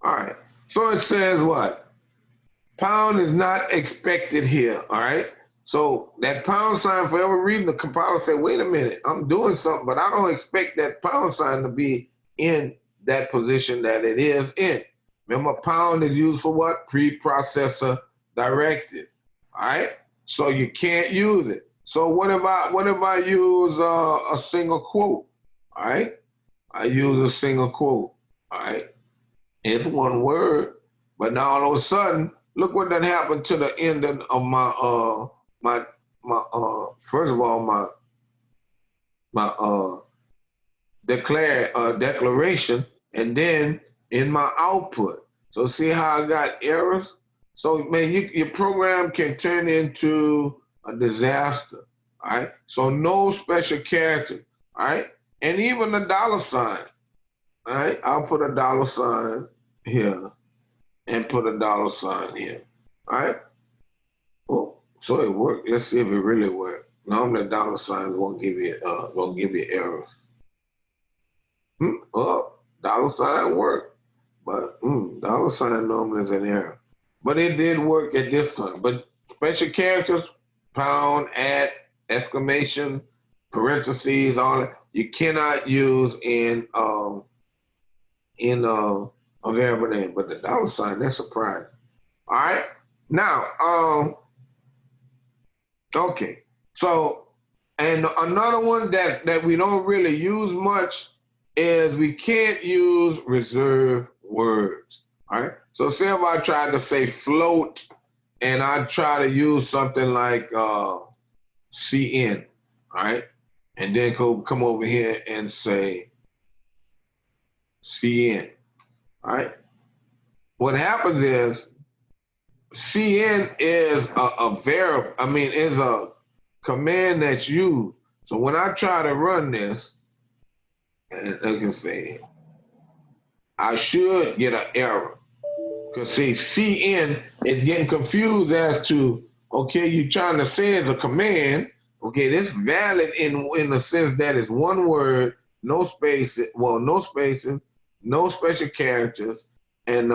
All right. So it says what? Pound is not expected here. All right. So that pound sign, for whatever reason, the compiler said, wait a minute, I'm doing something, but I don't expect that pound sign to be in that position that it is in. Remember, pound is used for what? Preprocessor directives. All right. So you can't use it. So what if I use a single quote? All right. I use a single quote. All right. It's one word, but now all of a sudden, look what done happened to the ending of my first of all my declaration, and then in my output. So see how I got errors? So man, your program can turn into a disaster. All right. So no special character. All right. And even a dollar sign. All right, I'll put a dollar sign here and put a dollar sign here. All right. Oh, so it worked. Let's see if it really worked. Normally, dollar signs won't give you errors. Oh, dollar sign worked, but dollar sign normally is an error. But it did work at this time. But special characters, pound, at, exclamation, parentheses, all that, you cannot use in a variable name, but the dollar sign, that's surprising. All right. Now, okay. So, and another one that we don't really use much is we can't use reserved words. All right. So say if I tried to say float and I try to use something like CN, all right, and then come over here and say CN. All right. What happens is CN is a variable. I mean, is a command that's used. So when I try to run this, and I can say, I should get an error. Because see, CN is getting confused as to, okay, you're trying to say it's a command. Okay, this valid in the sense that it's one word, no spaces, well, no spaces, no special characters, and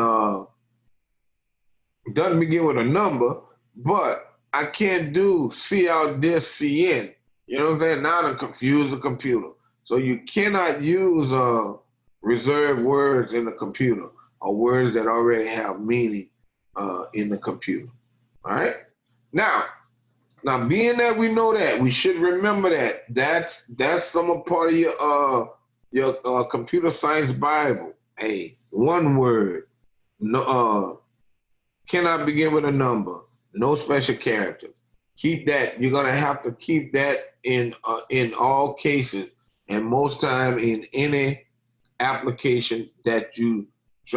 doesn't begin with a number, but I can't do C out this CN. You know what I'm saying? Now to confuse the computer. So you cannot use reserved words in the computer or words that already have meaning in the computer. All right? Now being that we know that, we should remember that. That's some part of your computer science Bible. Hey, one word. No, cannot begin with a number. No special characters. Keep that. You're gonna have to keep that in all cases, and most time in any application that you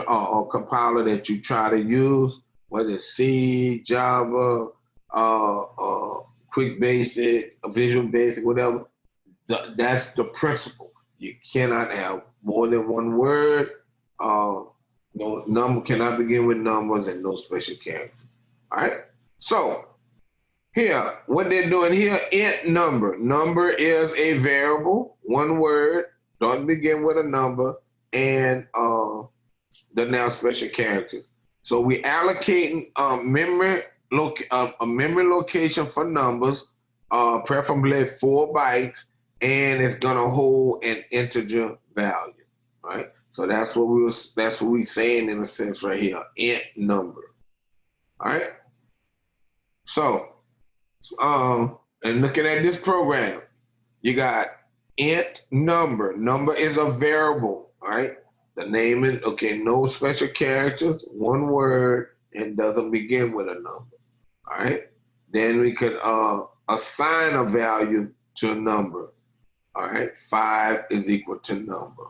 or compiler that you try to use, whether it's C, Java, Quick Basic, Visual Basic, whatever. That's the principle. You cannot have more than one word. No number cannot begin with numbers and no special character. All right. So here, what they're doing here, int number. Number is a variable, one word, don't begin with a number, and the now special characters. So we allocating a memory location for numbers, preferably 4 bytes, and it's gonna hold an integer value, right? So that's what we saying in a sense right here, int number. All right. So, and looking at this program, you got int number. Number is a variable, all right? The name is, okay, no special characters, one word, and doesn't begin with a number, all right? Then we could assign a value to a number, all right? 5 is equal to number,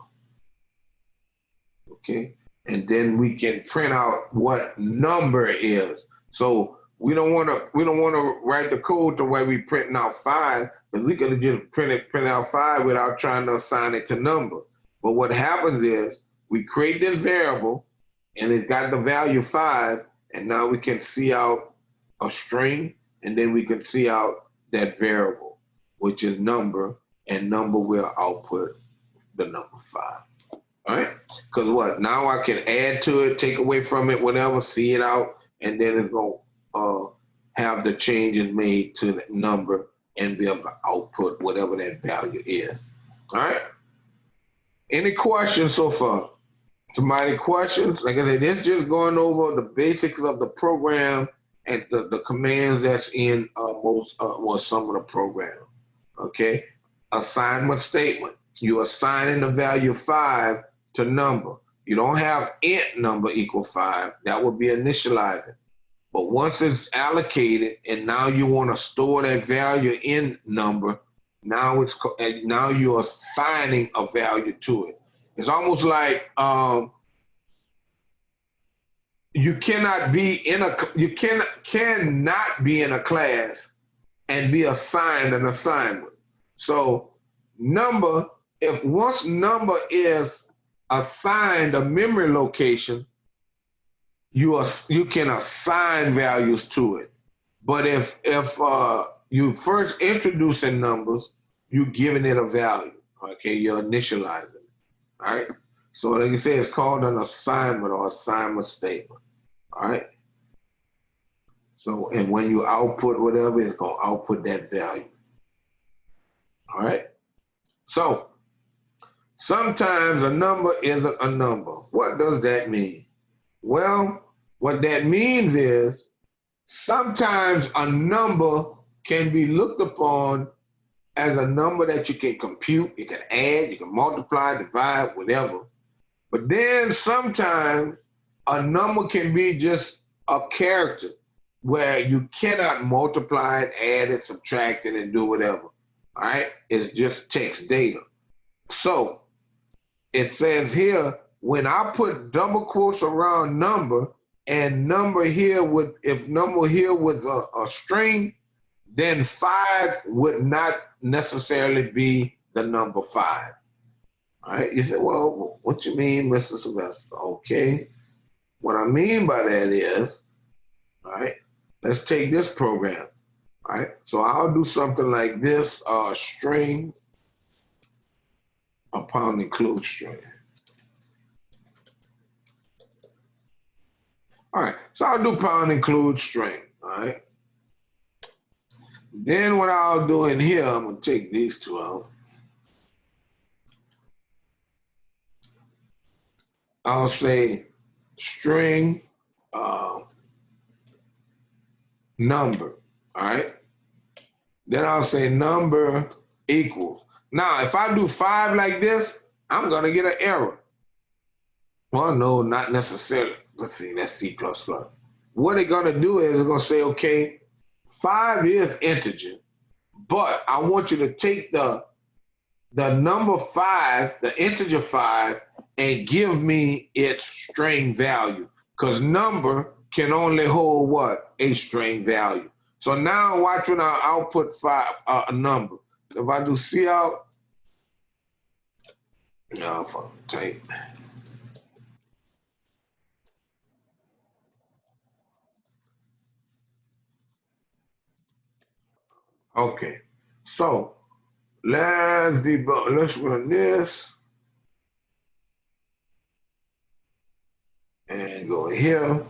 okay? And then we can print out what number is. So we don't want to write the code the way we printing out 5, because we could have just print out 5 without trying to assign it to number. But what happens is we create this variable, and it's got the value 5, and now we can see out a string, and then we can see out that variable, which is number, and number will output the number 5. All right? Because what? Now I can add to it, take away from it, whatever, see it out, and then it's going to have the changes made to the number and be able to output whatever that value is. All right? Any questions so far? Somebody questions? Like I said, it's just going over the basics of the program and the commands that's in some of the program. Okay? Assignment statement. You're assigning the value 5 to number. You don't have int number equal 5. That would be initializing. But once it's allocated and now you want to store that value in number, now you're assigning a value to it. It's almost like you cannot be in a class and be assigned an assignment. So once number is assigned a memory location, you can assign values to it. But if you first introducing numbers, you're giving it a value. Okay, you're initializing it. All right. So like you say, it's called an assignment or assignment statement. All right. So, and when you output whatever, it's going to output that value. All right. So sometimes a number isn't a number. What does that mean? Well, what that means is sometimes a number can be looked upon as a number that you can compute, you can add, you can multiply, divide, whatever. But then sometimes a number can be just a character where you cannot multiply it, add it, subtract it, and do whatever. All right? It's just text data. So it says here, when I put double quotes around number and number here if number here was a string, then 5 would not necessarily be the number 5. All right, you say, well, what you mean, Mr. Sylvester? Okay, what I mean by that is, all right, let's take this program. All right, so I'll do something like this, string upon include string. All right, so I'll do pound include string, all right? Then what I'll do in here, I'm gonna take these two out. I'll say string number, all right? Then I'll say number equals. Now, if I do 5 like this, I'm gonna get an error. Well, no, not necessarily. Let's see, that's C++. What they're gonna do is they're gonna say, okay, 5 is integer, but I want you to take the number 5, the integer 5, and give me its string value, because number can only hold what? A string value. So now watch when I output 5 a number. If I do cout, no, fucking type. Okay, so let's debug. Let's run this. and go here.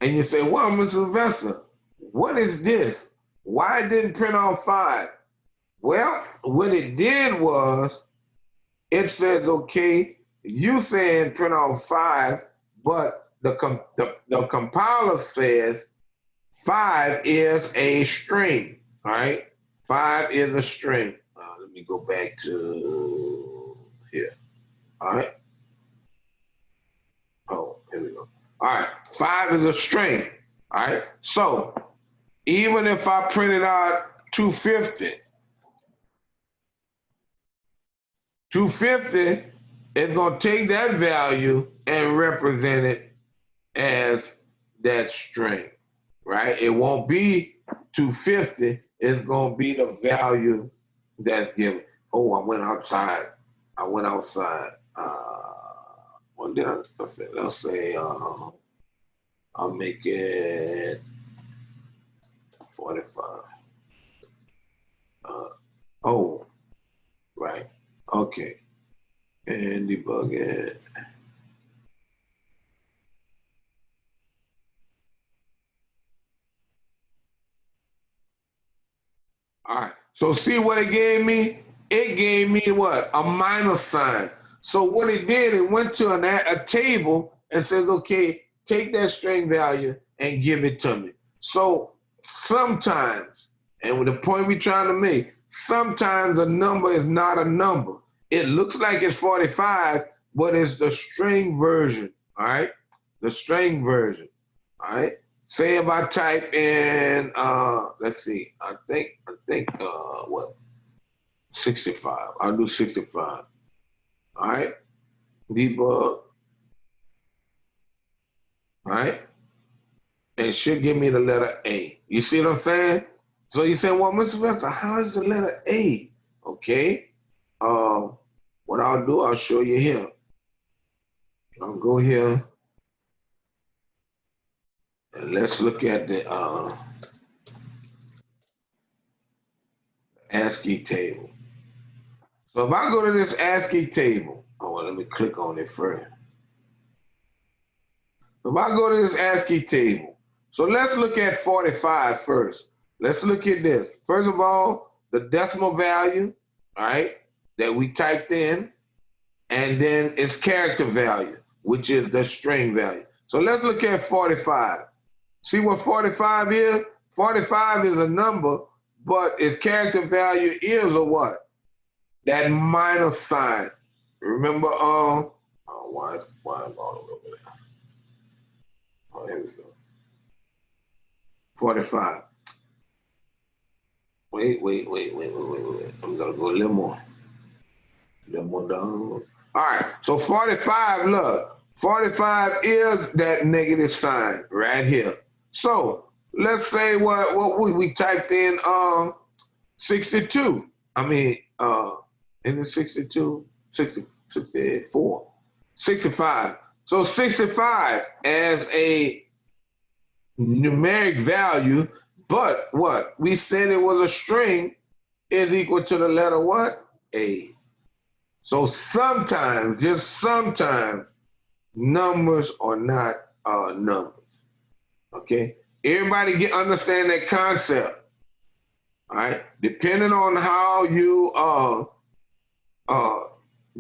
And you say, well, Mr. Sylvester, what is this? Why it didn't print off 5? Well, what it did was, it says, okay, you saying print off 5, but the compiler says 5 is a string, all right? 5 is a string. Let me go back to here, all right? Oh, here we go. All right, 5 is a string, all right? So even if I printed out 250, 250 is going to take that value and represent it as that string, right? It won't be 250. It's going to be the value that's given. Oh, I went outside. What did I say? Let's say I'll make it 45. Oh, right. Okay. And debug it. All right. So see what it gave me? It gave me what? A minus sign. So what it did, it went to a table and says, okay, take that string value and give it to me. So sometimes, and with the point we're trying to make, sometimes a number is not a number. It looks like it's 45, but it's the string version, all right? The string version, all right? Say if I type in, let's see, I think, what? 65, I'll do 65. All right, debug, all right, and it should give me the letter A. You see what I'm saying? So you say, well, Mr. Spencer, how is the letter A? Okay, what I'll do, I'll show you here. I'll go here, and let's look at the Ascii table. So if I go to this Ascii table, oh, well, let me click on it first. If I go to this Ascii table, so let's look at 45 first. Let's look at this. First of all, the decimal value, all right, that we typed in, and then its character value, which is the string value. So let's look at 45. See what 45 is? 45 is a number, but its character value is a what? That minus sign. Remember, why is all over there? Oh, here we go. 45. Wait. I'm gonna go a little more. A little more down. All right, so 45, look. 45 is that negative sign right here. So let's say what we typed in 62. I mean, in the 62, 60, 64, 65. So 65 as a numeric value, but what? We said it was a string is equal to the letter what? A. So sometimes, just sometimes, numbers are not numbers. Okay? Everybody understand that concept. All right? Depending on how you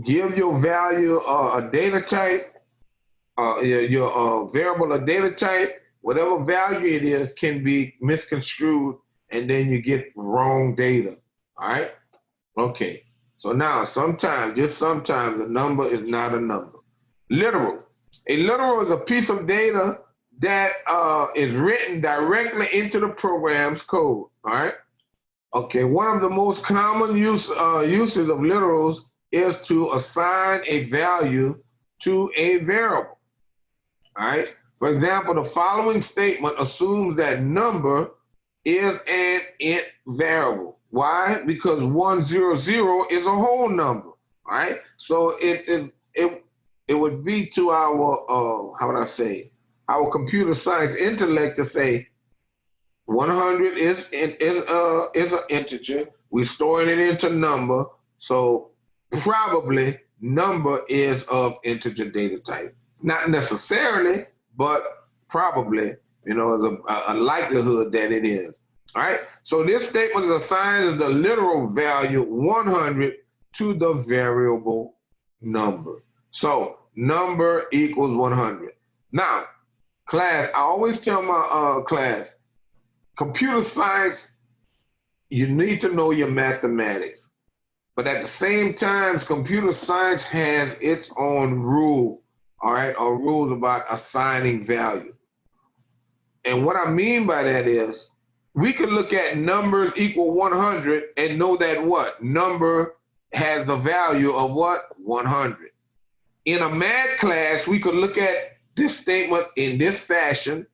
give your value a data type, your variable a data type, whatever value it is can be misconstrued and then you get wrong data. All right? Okay. So now sometimes, just sometimes, a number is not a number. Literal. A literal is a piece of data that is written directly into the program's code. All right? Okay, one of the most common uses of literals is to assign a value to a variable. All right? For example, the following statement assumes that number is an int variable. Why? Because 100 is a whole number. All right? So it would be to our how would I say, our computer science intellect to say 100 is an integer. We're storing it into number. So probably number is of integer data type. Not necessarily, but probably, you know, there's a likelihood that it is. All right, so this statement assigns the literal value 100 to the variable number. So number equals 100. Now, class, I always tell my class, computer science, you need to know your mathematics. But at the same time, computer science has its own rule, all right, or rules about assigning value. And what I mean by that is, we could look at numbers equal 100 and know that what? Number has the value of what? 100. In a math class, we could look at this statement in this fashion,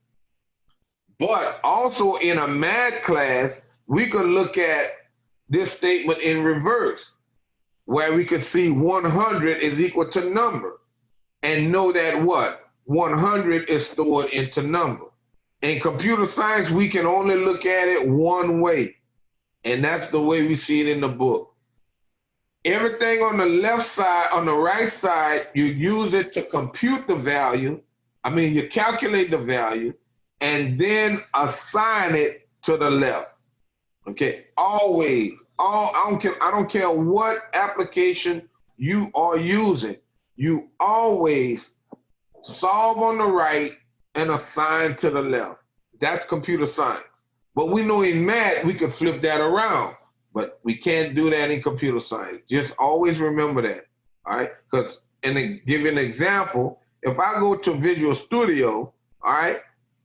but also in a math class, we could look at this statement in reverse, where we could see 100 is equal to number and know that what? 100 is stored into number. In computer science, we can only look at it one way, and that's the way we see it in the book. Everything on the left side, on the right side, you use it to compute the value. I mean, you calculate the value and then assign it to the left. Okay, always. I don't care what application you are using. You always solve on the right and assign to the left. That's computer science. But we know in math, we could flip that around, but we can't do that in computer science. Just always remember that, all right? Because, and to give you an example, if I go to Visual Studio, all right,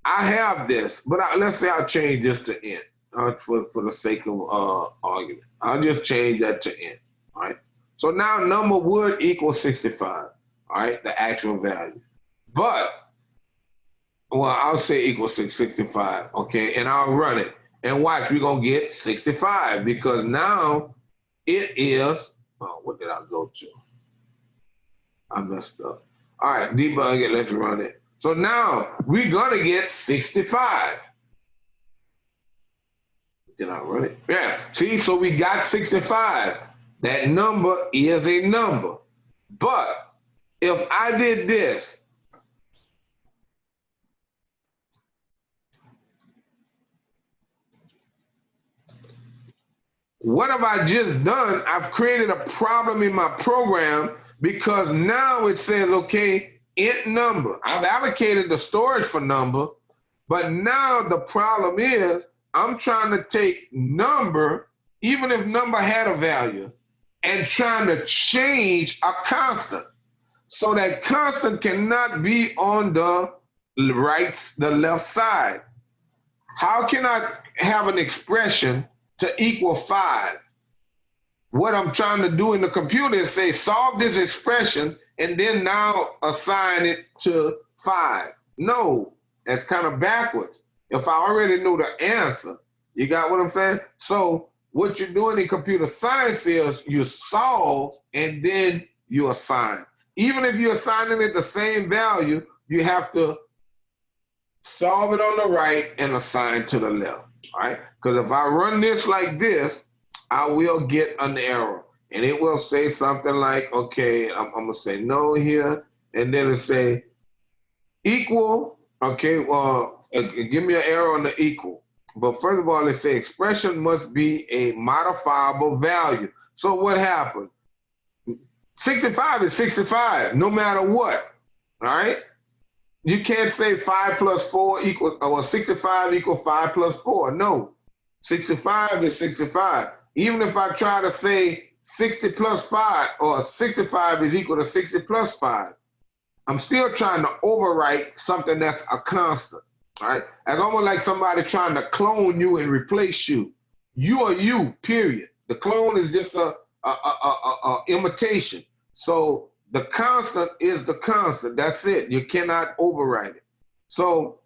I have this, but let's say I'll change this to int for the sake of argument. I'll just change that to int, all right? So now number would equal 65, all right, the actual value. But, well, I'll say equal 65, okay, and I'll run it. And watch, we're going to get 65 because now it is, oh, what did I go to? I messed up. All right, debug it, let's run it. So now we're going to get 65. Did I run it? Yeah, see, so we got 65. That number is a number. But if I did this, what have I just done? I've created a problem in my program because now it says, okay, int number. I've allocated the storage for number, but now the problem is I'm trying to take number, even if number had a value, and trying to change a constant. So that constant cannot be on the left side. How can I have an expression to equal 5? What I'm trying to do in the computer is say, solve this expression and then now assign it to 5. No, that's kind of backwards. If I already knew the answer, you got what I'm saying? So what you're doing in computer science is you solve and then you assign. Even if you're assigning it the same value, you have to solve it on the right and assign to the left, all right? Because if I run this like this, I will get an error. And it will say something like, okay, I'm going to say no here. And then it say equal, okay, well, give me an error on the equal. But first of all, let's say expression must be a modifiable value. So what happened? 65 is 65, no matter what, all right? You can't say 5 plus 4 equals, or 65 equals 5 plus 4. No, 65 is 65. Even if I try to say 60 plus 5 or 65 is equal to 60 plus 5, I'm still trying to overwrite something that's a constant, all right? It's almost like somebody trying to clone you and replace you. You are you, period. The clone is just a imitation. So the constant is the constant. That's it. You cannot overwrite it. So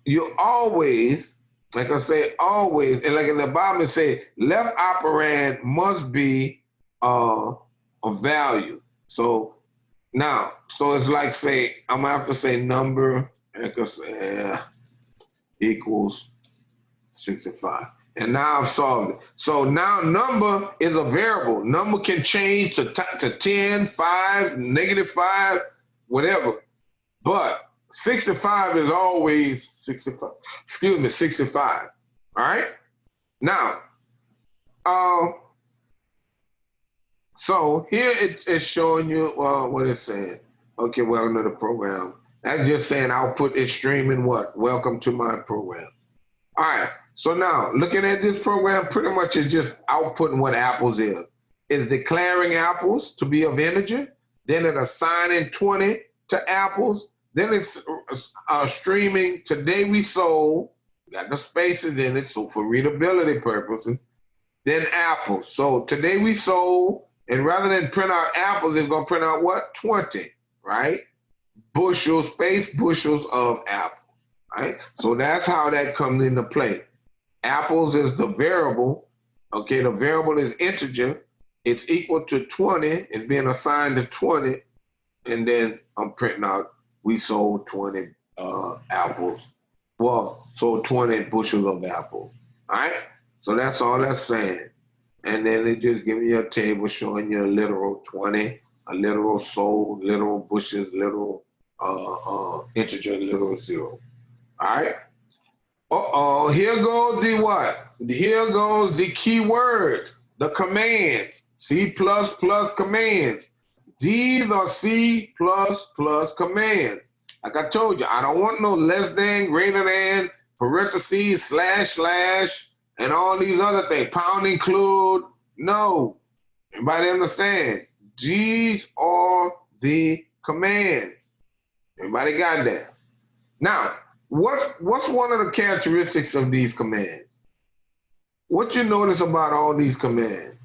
you always, like I say, always, and like in the bottom it say, left operand must be a value. So now, so it's like say, I'm gonna have to say number, I could say equals 65. And now I've solved it. So now number is a variable. Number can change to 10, 5, -5, whatever. But 65 is always 65. Excuse me, 65. All right? Now, so here it's showing you what it's saying. Okay, welcome to the program. That's just saying output is streaming what? Welcome to my program. All right, so now looking at this program, pretty much it's just outputting what apples is. It's declaring apples to be of integer, then it's assigning 20 to apples, then it's streaming today we sold, got the spaces in it, so for readability purposes, then apples. So today we sold, and rather than print out apples, it's gonna print out what? 20, right? Bushels, space bushels of apples. Right? So that's how that comes into play. Apples is the variable. Okay, the variable is integer. It's equal to 20. It's being assigned to 20. And then I'm printing out, we sold 20 apples. Well, sold 20 bushels of apples. All right? So that's all that's saying. And then it just gives you a table showing you a literal 20, a literal sold, literal bushels, literal integer, literal 0. All right. Here goes the what? Here goes the keywords, the commands, C++ commands. These are C++ commands. Like I told you, I don't want no less than, greater than, parentheses, slash, and all these other things. Pound include. No. Everybody understand? These are the commands. Everybody got that? Now, what's one of the characteristics of these commands? What you notice about all these commands?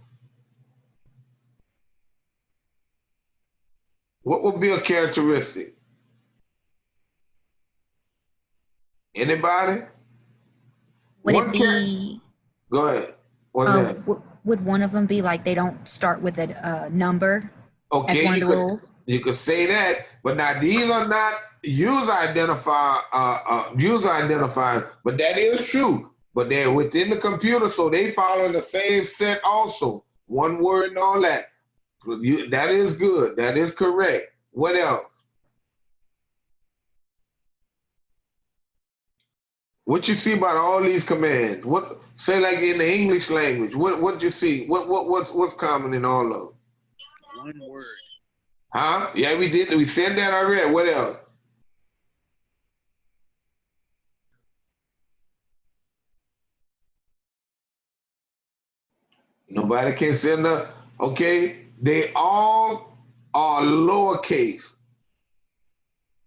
What would be a characteristic? Anybody? Would it be? Go ahead. What's that? Would one of them be like they don't start with a number? Okay, as one of the rules? You could say that, but now these are not user identifiers, but that is true. But they're within the computer, so they follow the same set also. One word and all that. That is good. That is correct. What else? What you see about all these commands? What say like in the English language? What you see? What's common in all of them? One word. Huh? Yeah, we did. We said that already. What else? Nobody can send a. Okay, they all are lowercase.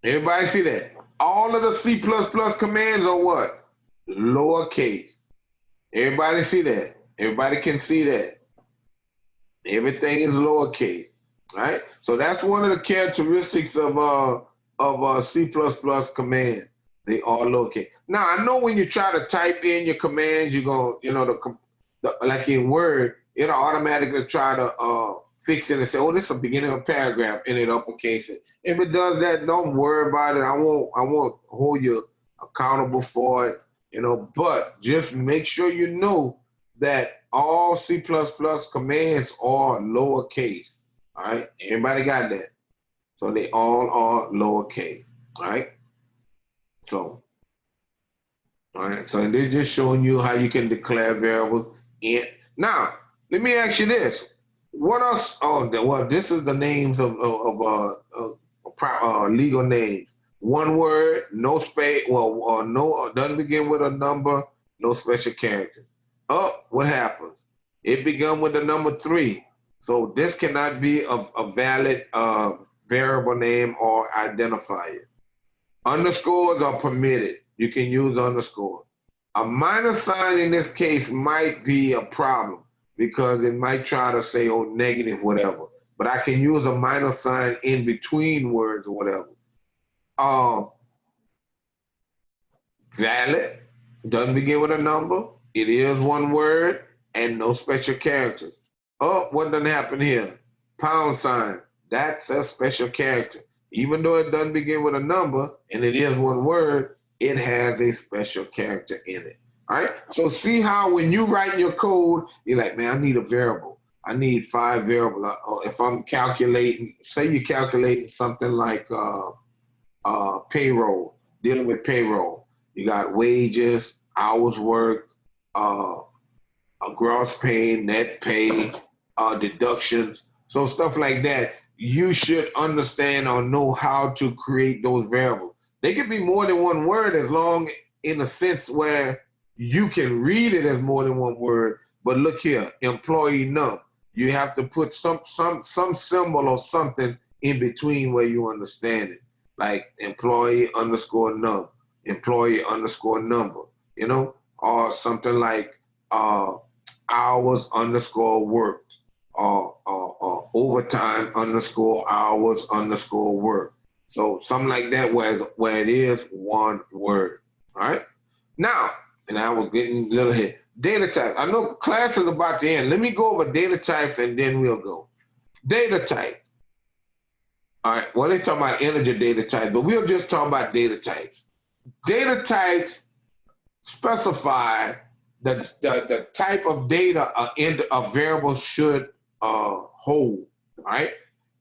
Everybody see that? All of the C++ commands are what? Lowercase. Everybody see that? Everybody can see that. Everything is lowercase, right? So that's one of the characteristics of C++ command. They are lowercase. Now I know when you try to type in your commands, you're gonna, like in Word, it'll automatically try to fix it and say, "Oh, this is the beginning of a paragraph," and it uppercase it. If it does that, don't worry about it. I won't hold you accountable for it, But just make sure you know that all C++ commands are lowercase. All right, everybody got that. So they all are lowercase. All right. So, all right. So they're just showing you how you can declare variables. Now, let me ask you this. What else? Oh, well, this is the names of legal names. One word, no space. Well, no, doesn't begin with a number, no special characters. Oh, what happens? It began with the number 3. So this cannot be a valid variable name or identifier. Underscores are permitted. You can use underscore. A minus sign in this case might be a problem because it might try to say, oh, negative, whatever. But I can use a minus sign in between words or whatever. Valid, doesn't begin with a number. It is one word and no special characters. Oh, what done happen here? Pound sign, that's a special character. Even though it doesn't begin with a number and it is one word, it has a special character in it. All right. So see how when you write your code, you're like, man, I need a variable. I need 5 variables. Or if I'm calculating, say you're calculating something like payroll, dealing with payroll. You got wages, hours worked, gross pay, net pay, deductions. So stuff like that. You should understand or know how to create those variables. They could be more than one word as long in a sense where you can read it as more than one word. But look here, employee num. You have to put some symbol or something in between where you understand it, like employee underscore num, employee underscore number, you know, or something like hours underscore worked, or overtime underscore hours underscore work. So something like that where it is one word. All right. Now, and I was getting a little ahead. Data types. I know class is about to end. Let me go over data types and then we'll go. Data type. All right. Well, they're talking about integer data types, but we'll just talk about data types. Data types specify the type of data a variable should hold. All right.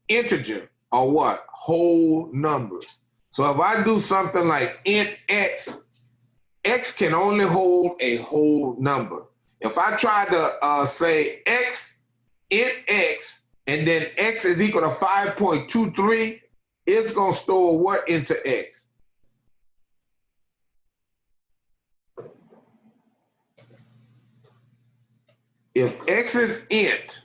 Integer or what? Whole numbers. So if I do something like int x, x can only hold a whole number. If I try to say x, int x, and then x is equal to 5.23, it's going to store what into x? If x is int,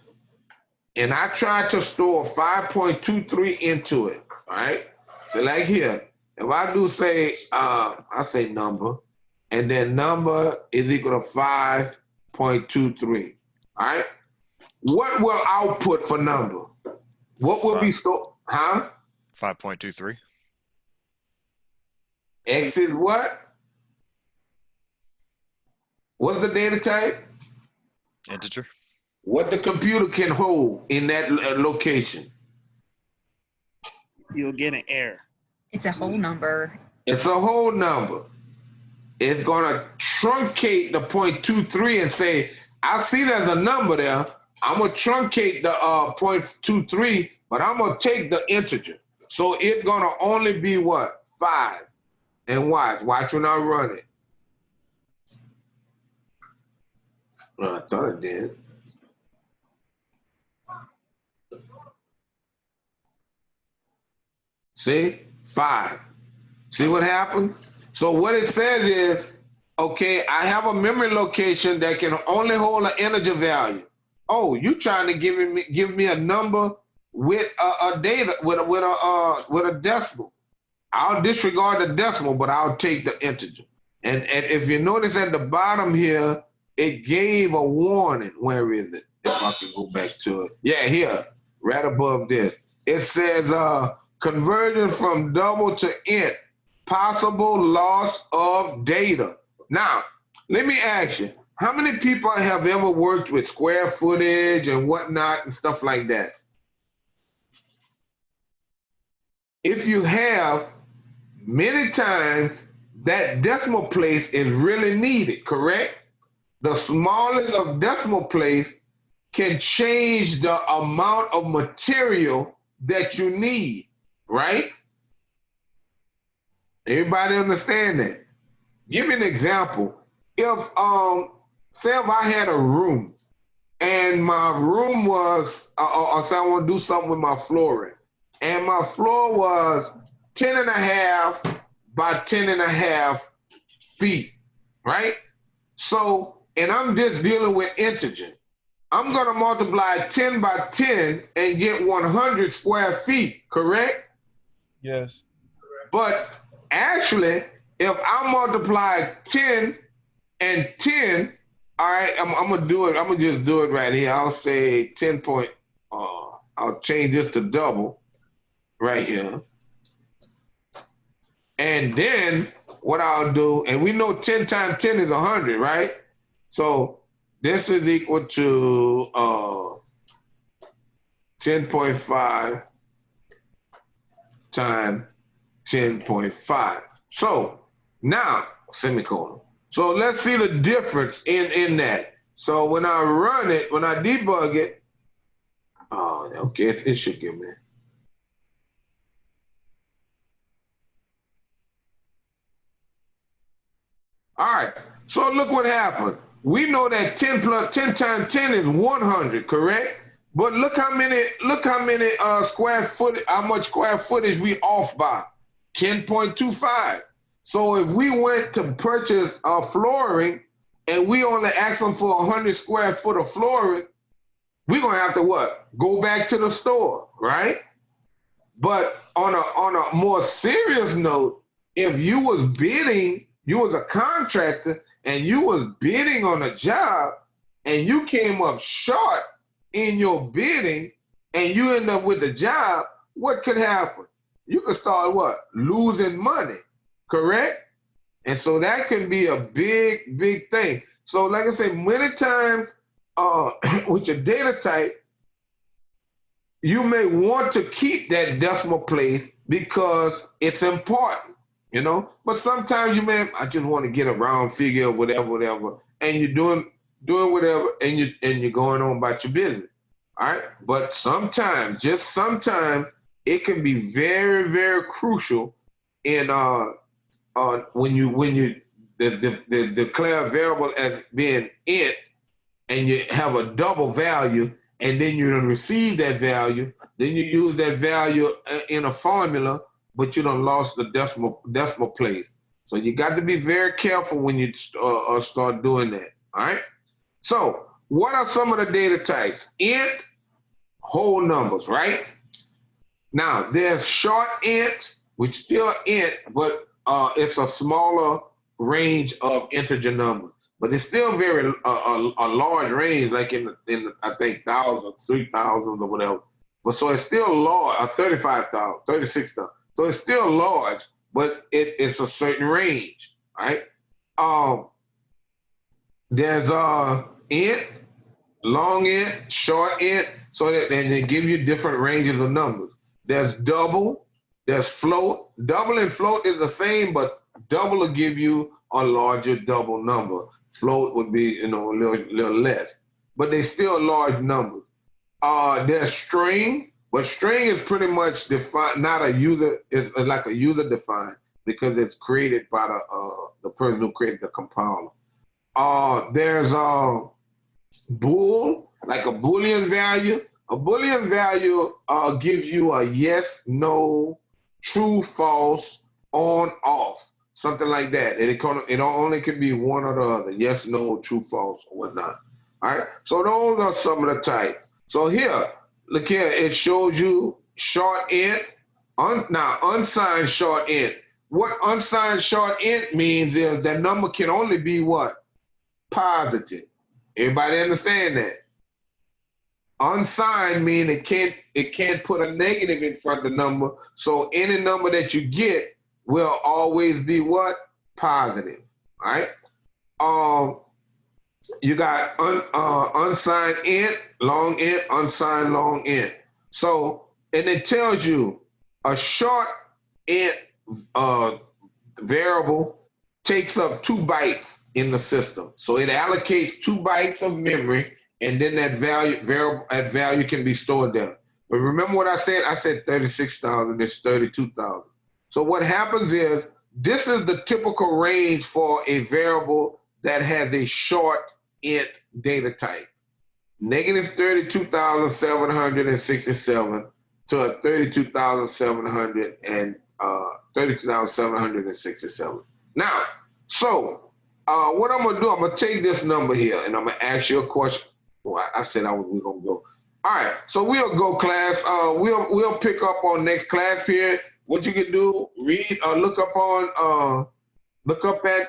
and I try to store 5.23 into it, all right? So like here, if I do say, I say number, and then number is equal to 5.23, all right? What will output for number? What will be stored? Huh? 5.23. X is what? What's the data type? Integer. What the computer can hold in that location. You'll get an error. It's a whole number. It's a whole number. It's gonna truncate the 0.23 and say, I see there's a number there. I'm gonna truncate the 0.23, but I'm gonna take the integer. So it's gonna only be what? 5. And watch when I run it. Well, I thought it did. See? 5. See what happens? So what it says is, okay, I have a memory location that can only hold an integer value. Oh, you trying to give me a number with a data with a decimal. I'll disregard the decimal, but I'll take the integer. And if you notice at the bottom here, it gave a warning. Where is it? If I can go back to it. Yeah, here, right above this. It says conversion from double to int, possible loss of data. Now, let me ask you, how many people have ever worked with square footage and whatnot and stuff like that? If you have, many times that decimal place is really needed, correct? The smallest of decimal place can change the amount of material that you need, right? Everybody understand that? Give me an example. If say if I had a room and my room was, or say I want to do something with my flooring, and my floor was 10.5 by 10.5 feet, right? So, and I'm just dealing with integer. I'm gonna multiply 10 by 10 and get 100 square feet, correct? Yes. But actually, if I multiply 10 and 10, all right, I'm gonna do it. I'm gonna just do it right here. I'll say 10 point, I'll change this to double right here. And then what I'll do, and we know 10 times 10 is 100, right? So this is equal to 10.5 times 10.5. So now, semicolon. So let's see the difference in that. So when I run it, when I debug it, oh, okay, it should give me. All right, so look what happened. We know that 10 times 10 is 100, correct? But look how many square foot, how much square footage we off by, 10.25. So if we went to purchase flooring and we only asked them for 100 square foot of flooring, we're gonna have to what? Go back to the store, right? But on a more serious note, if you was bidding, you was a contractor and you was bidding on a job and you came up short in your bidding and you end up with the job, what could happen? You could start what? Losing money, correct? And so that can be a big thing. So like I say, many times with your data type, you may want to keep that decimal place because it's important, you know? But sometimes you may, I just want to get a round figure or whatever, and you're doing whatever and you're going on about your business. All right. But sometimes, just sometimes, it can be very crucial in when you declare a variable as being int and you have a double value and then you don't receive that value, then you use that value in a formula, but you don't lost the decimal place. So you got to be very careful when you start doing that. All right. So what are some of the data types? Int, whole numbers, right? Now there's short int, which still int, but it's a smaller range of integer numbers, but it's still very a large range, like in I think thousands, 3,000 or whatever. But so it's still large, 35,000, 36,000. So it's still large, but it's a certain range, right? There's int, long int, short int, so that and they give you different ranges of numbers. There's double, there's float. Double and float is the same, but double will give you a larger double number. Float would be, a little less, but they still large numbers. There's string, but string is pretty much defined, not a user, it's like a user defined because it's created by the person who created the compiler. There's bool, like a Boolean value. A Boolean value gives you a yes, no, true, false, on, off, something like that. And it only can be one or the other, yes, no, true, false, or whatnot. All right, so those are some of the types. So here, look here, it shows you short int, now unsigned short int. What unsigned short int means is that number can only be what? Positive. Everybody understand that? Unsigned means it can't put a negative in front of the number. So any number that you get will always be what? Positive. All right. You got unsigned int, long int, unsigned long int. So and it tells you a short int variable takes up 2 bytes in the system. So it allocates 2 bytes of memory, and then that value can be stored there. But remember what I said? I said 36,000, it's 32,000. So what happens is, this is the typical range for a variable that has a short int data type. Negative 32,767 to a 32,767. Now, so what I'm gonna do, I'm gonna take this number here and I'm gonna ask you a question. Well, I said we're gonna go. All right, so we'll go, class. We'll pick up on next class period. What you can do, read, look up at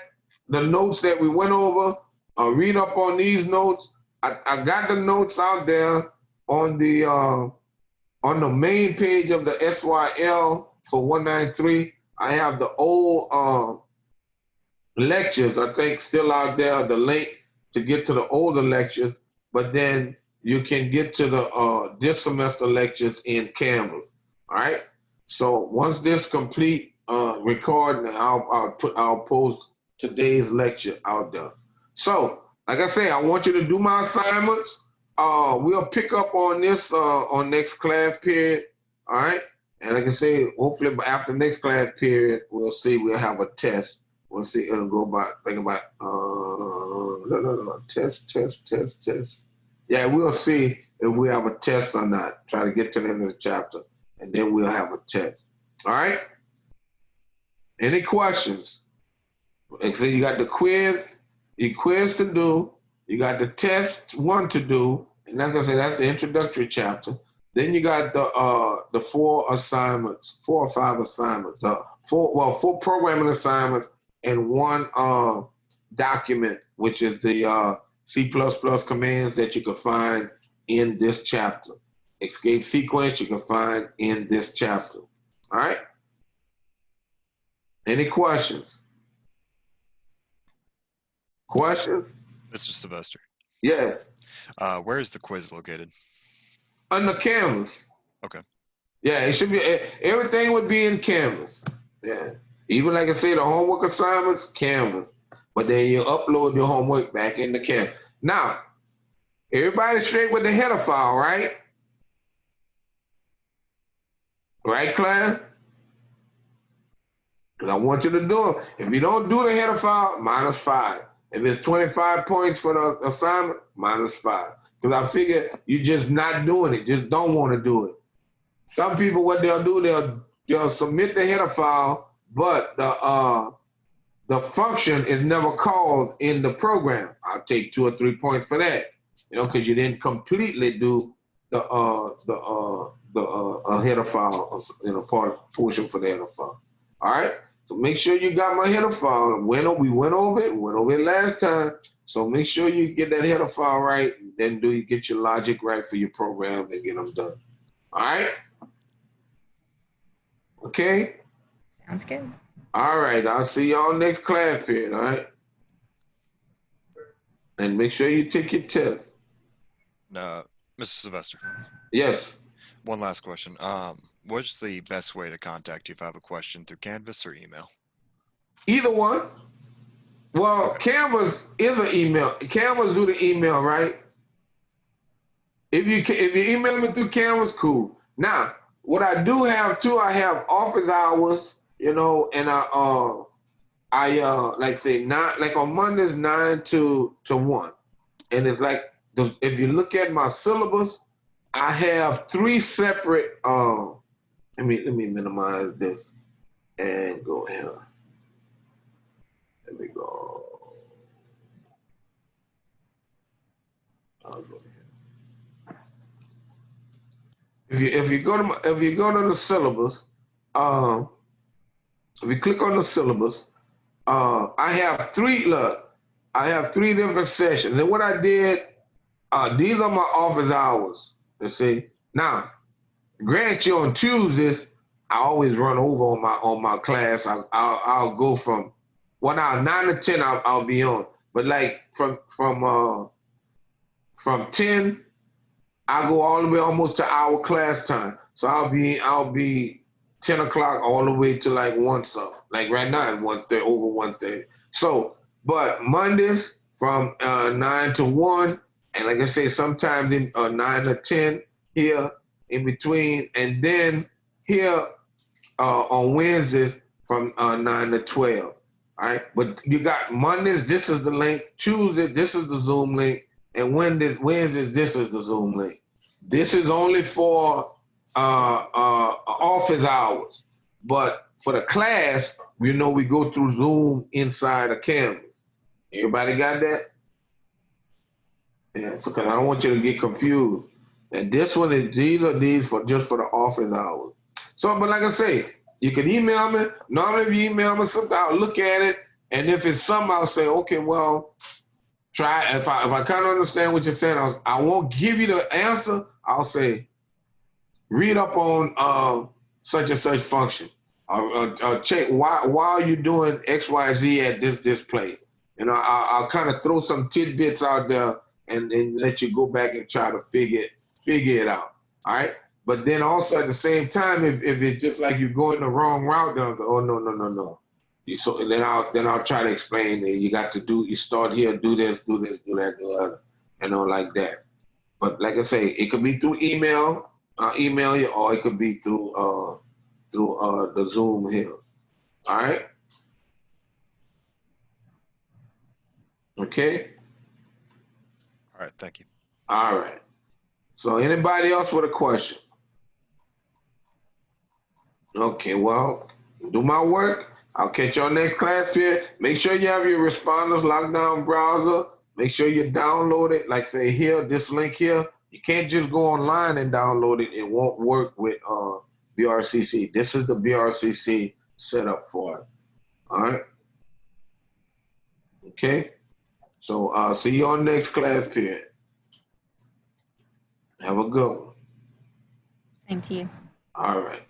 the notes that we went over. Read up on these notes. I got the notes out there on the main page of the SYL for 193. I have the old lectures, I think, still out there, the link to get to the older lectures, but then you can get to the this semester lectures in Canvas. All right. So once this complete recording, I'll post today's lecture out there. So, like I say, I want you to do my assignments. We'll pick up on this on next class period. All right. And like I say, hopefully after next class period, we'll see. We'll have a test. We'll see. It'll go about, think about, test. Yeah, we'll see if we have a test or not. Try to get to the end of the chapter, and then we'll have a test. All right? Any questions? Like I say, you got the quiz to do. You got the test one to do. And like I said, that's the introductory chapter. Then you got the 4 assignments, 4 or 5 assignments, 4 programming assignments and 1 document, which is the C++ commands that you can find in this chapter. Escape sequence you can find in this chapter. All right? Any questions? Questions? Mr. Sylvester. Yes. Where is the quiz located? Under Canvas. Okay. Yeah, it should be, everything would be in Canvas. Yeah. Even like I say, the homework assignments, Canvas. But then you upload your homework back into Canvas. Now, everybody straight with the header file, right? Right, class? Because I want you to do it. If you don't do the header file, -5. If it's 25 points for the assignment, -5. Because I figure you're just not doing it, just don't want to do it. Some people, what they'll do, they'll submit the header file, but the function is never called in the program. I'll take 2 or 3 points for that, because you didn't completely do the header file, portion for the header file. All right. So make sure you got my header file. We went over it last time. So make sure you get that header file right. Then you get your logic right for your program and get them done. All right. Okay. Sounds good. All right. I'll see y'all next class period. All right. And make sure you take your test. No, Mr. Sylvester. Yes. One last question. What's the best way to contact you if I have a question, through Canvas or email? Either one. Well, Okay. Canvas is an email. Canvas do the email, right? If you email me through Canvas, cool. Now, what I do have too, I have office hours, and I like say like on Mondays 9 to 1, and it's like if you look at my syllabus, I have 3 separate. Let me minimize this and go here. Let me go. I'll go here. If you go to the syllabus, if you click on the syllabus, I have 3. Look, I have 3 different sessions, and what I did, these are my office hours. You see now. Grant you on Tuesdays, I always run over on my class. I'll go from 1 hour 9 to 10. I'll be on, but like from 10, I go all the way almost to our class time. So I'll be 10 o'clock all the way to like 1 something. Like right now at 1:30, over 1:30. So, but Mondays from 9 to 1, and like I say, sometimes in 9 to 10 here. In between, and then here on Wednesdays from 9 to 12. All right, but you got Mondays. This is the link. Tuesday, this is the Zoom link, and Wednesdays, this is the Zoom link. This is only for office hours, but for the class, we go through Zoom inside of Canvas. Everybody got that? Yeah, because I don't want you to get confused. And this one is these for just for the office hours. So, but like I say, you can email me. Normally, if you email me something, I'll look at it, and if it's something, I'll say, okay, well, try. If I kind of understand what you're saying, I won't give you the answer. I'll say, read up on such and such function. I'll check why are you doing X, Y, Z at this place. I'll kind of throw some tidbits out there and let you go back and try to figure it out. All right. But then also at the same time, if it's just like you're going the wrong route, then I'll go, oh, no. So and then I'll try to explain that you got to do. You start here, do this, do that, do other, like that. But like I say, it could be through email. I'll email you, or it could be through the Zoom here. All right. Okay. All right, thank you. All right. So anybody else with a question? Okay, well, do my work. I'll catch y'all next class period. Make sure you have your responders lockdown browser. Make sure you download it. Like say here, this link here. You can't just go online and download it. It won't work with BRCC. This is the BRCC setup for it. All right. Okay. So see you on next class period. Have a good one. Same to you. All right.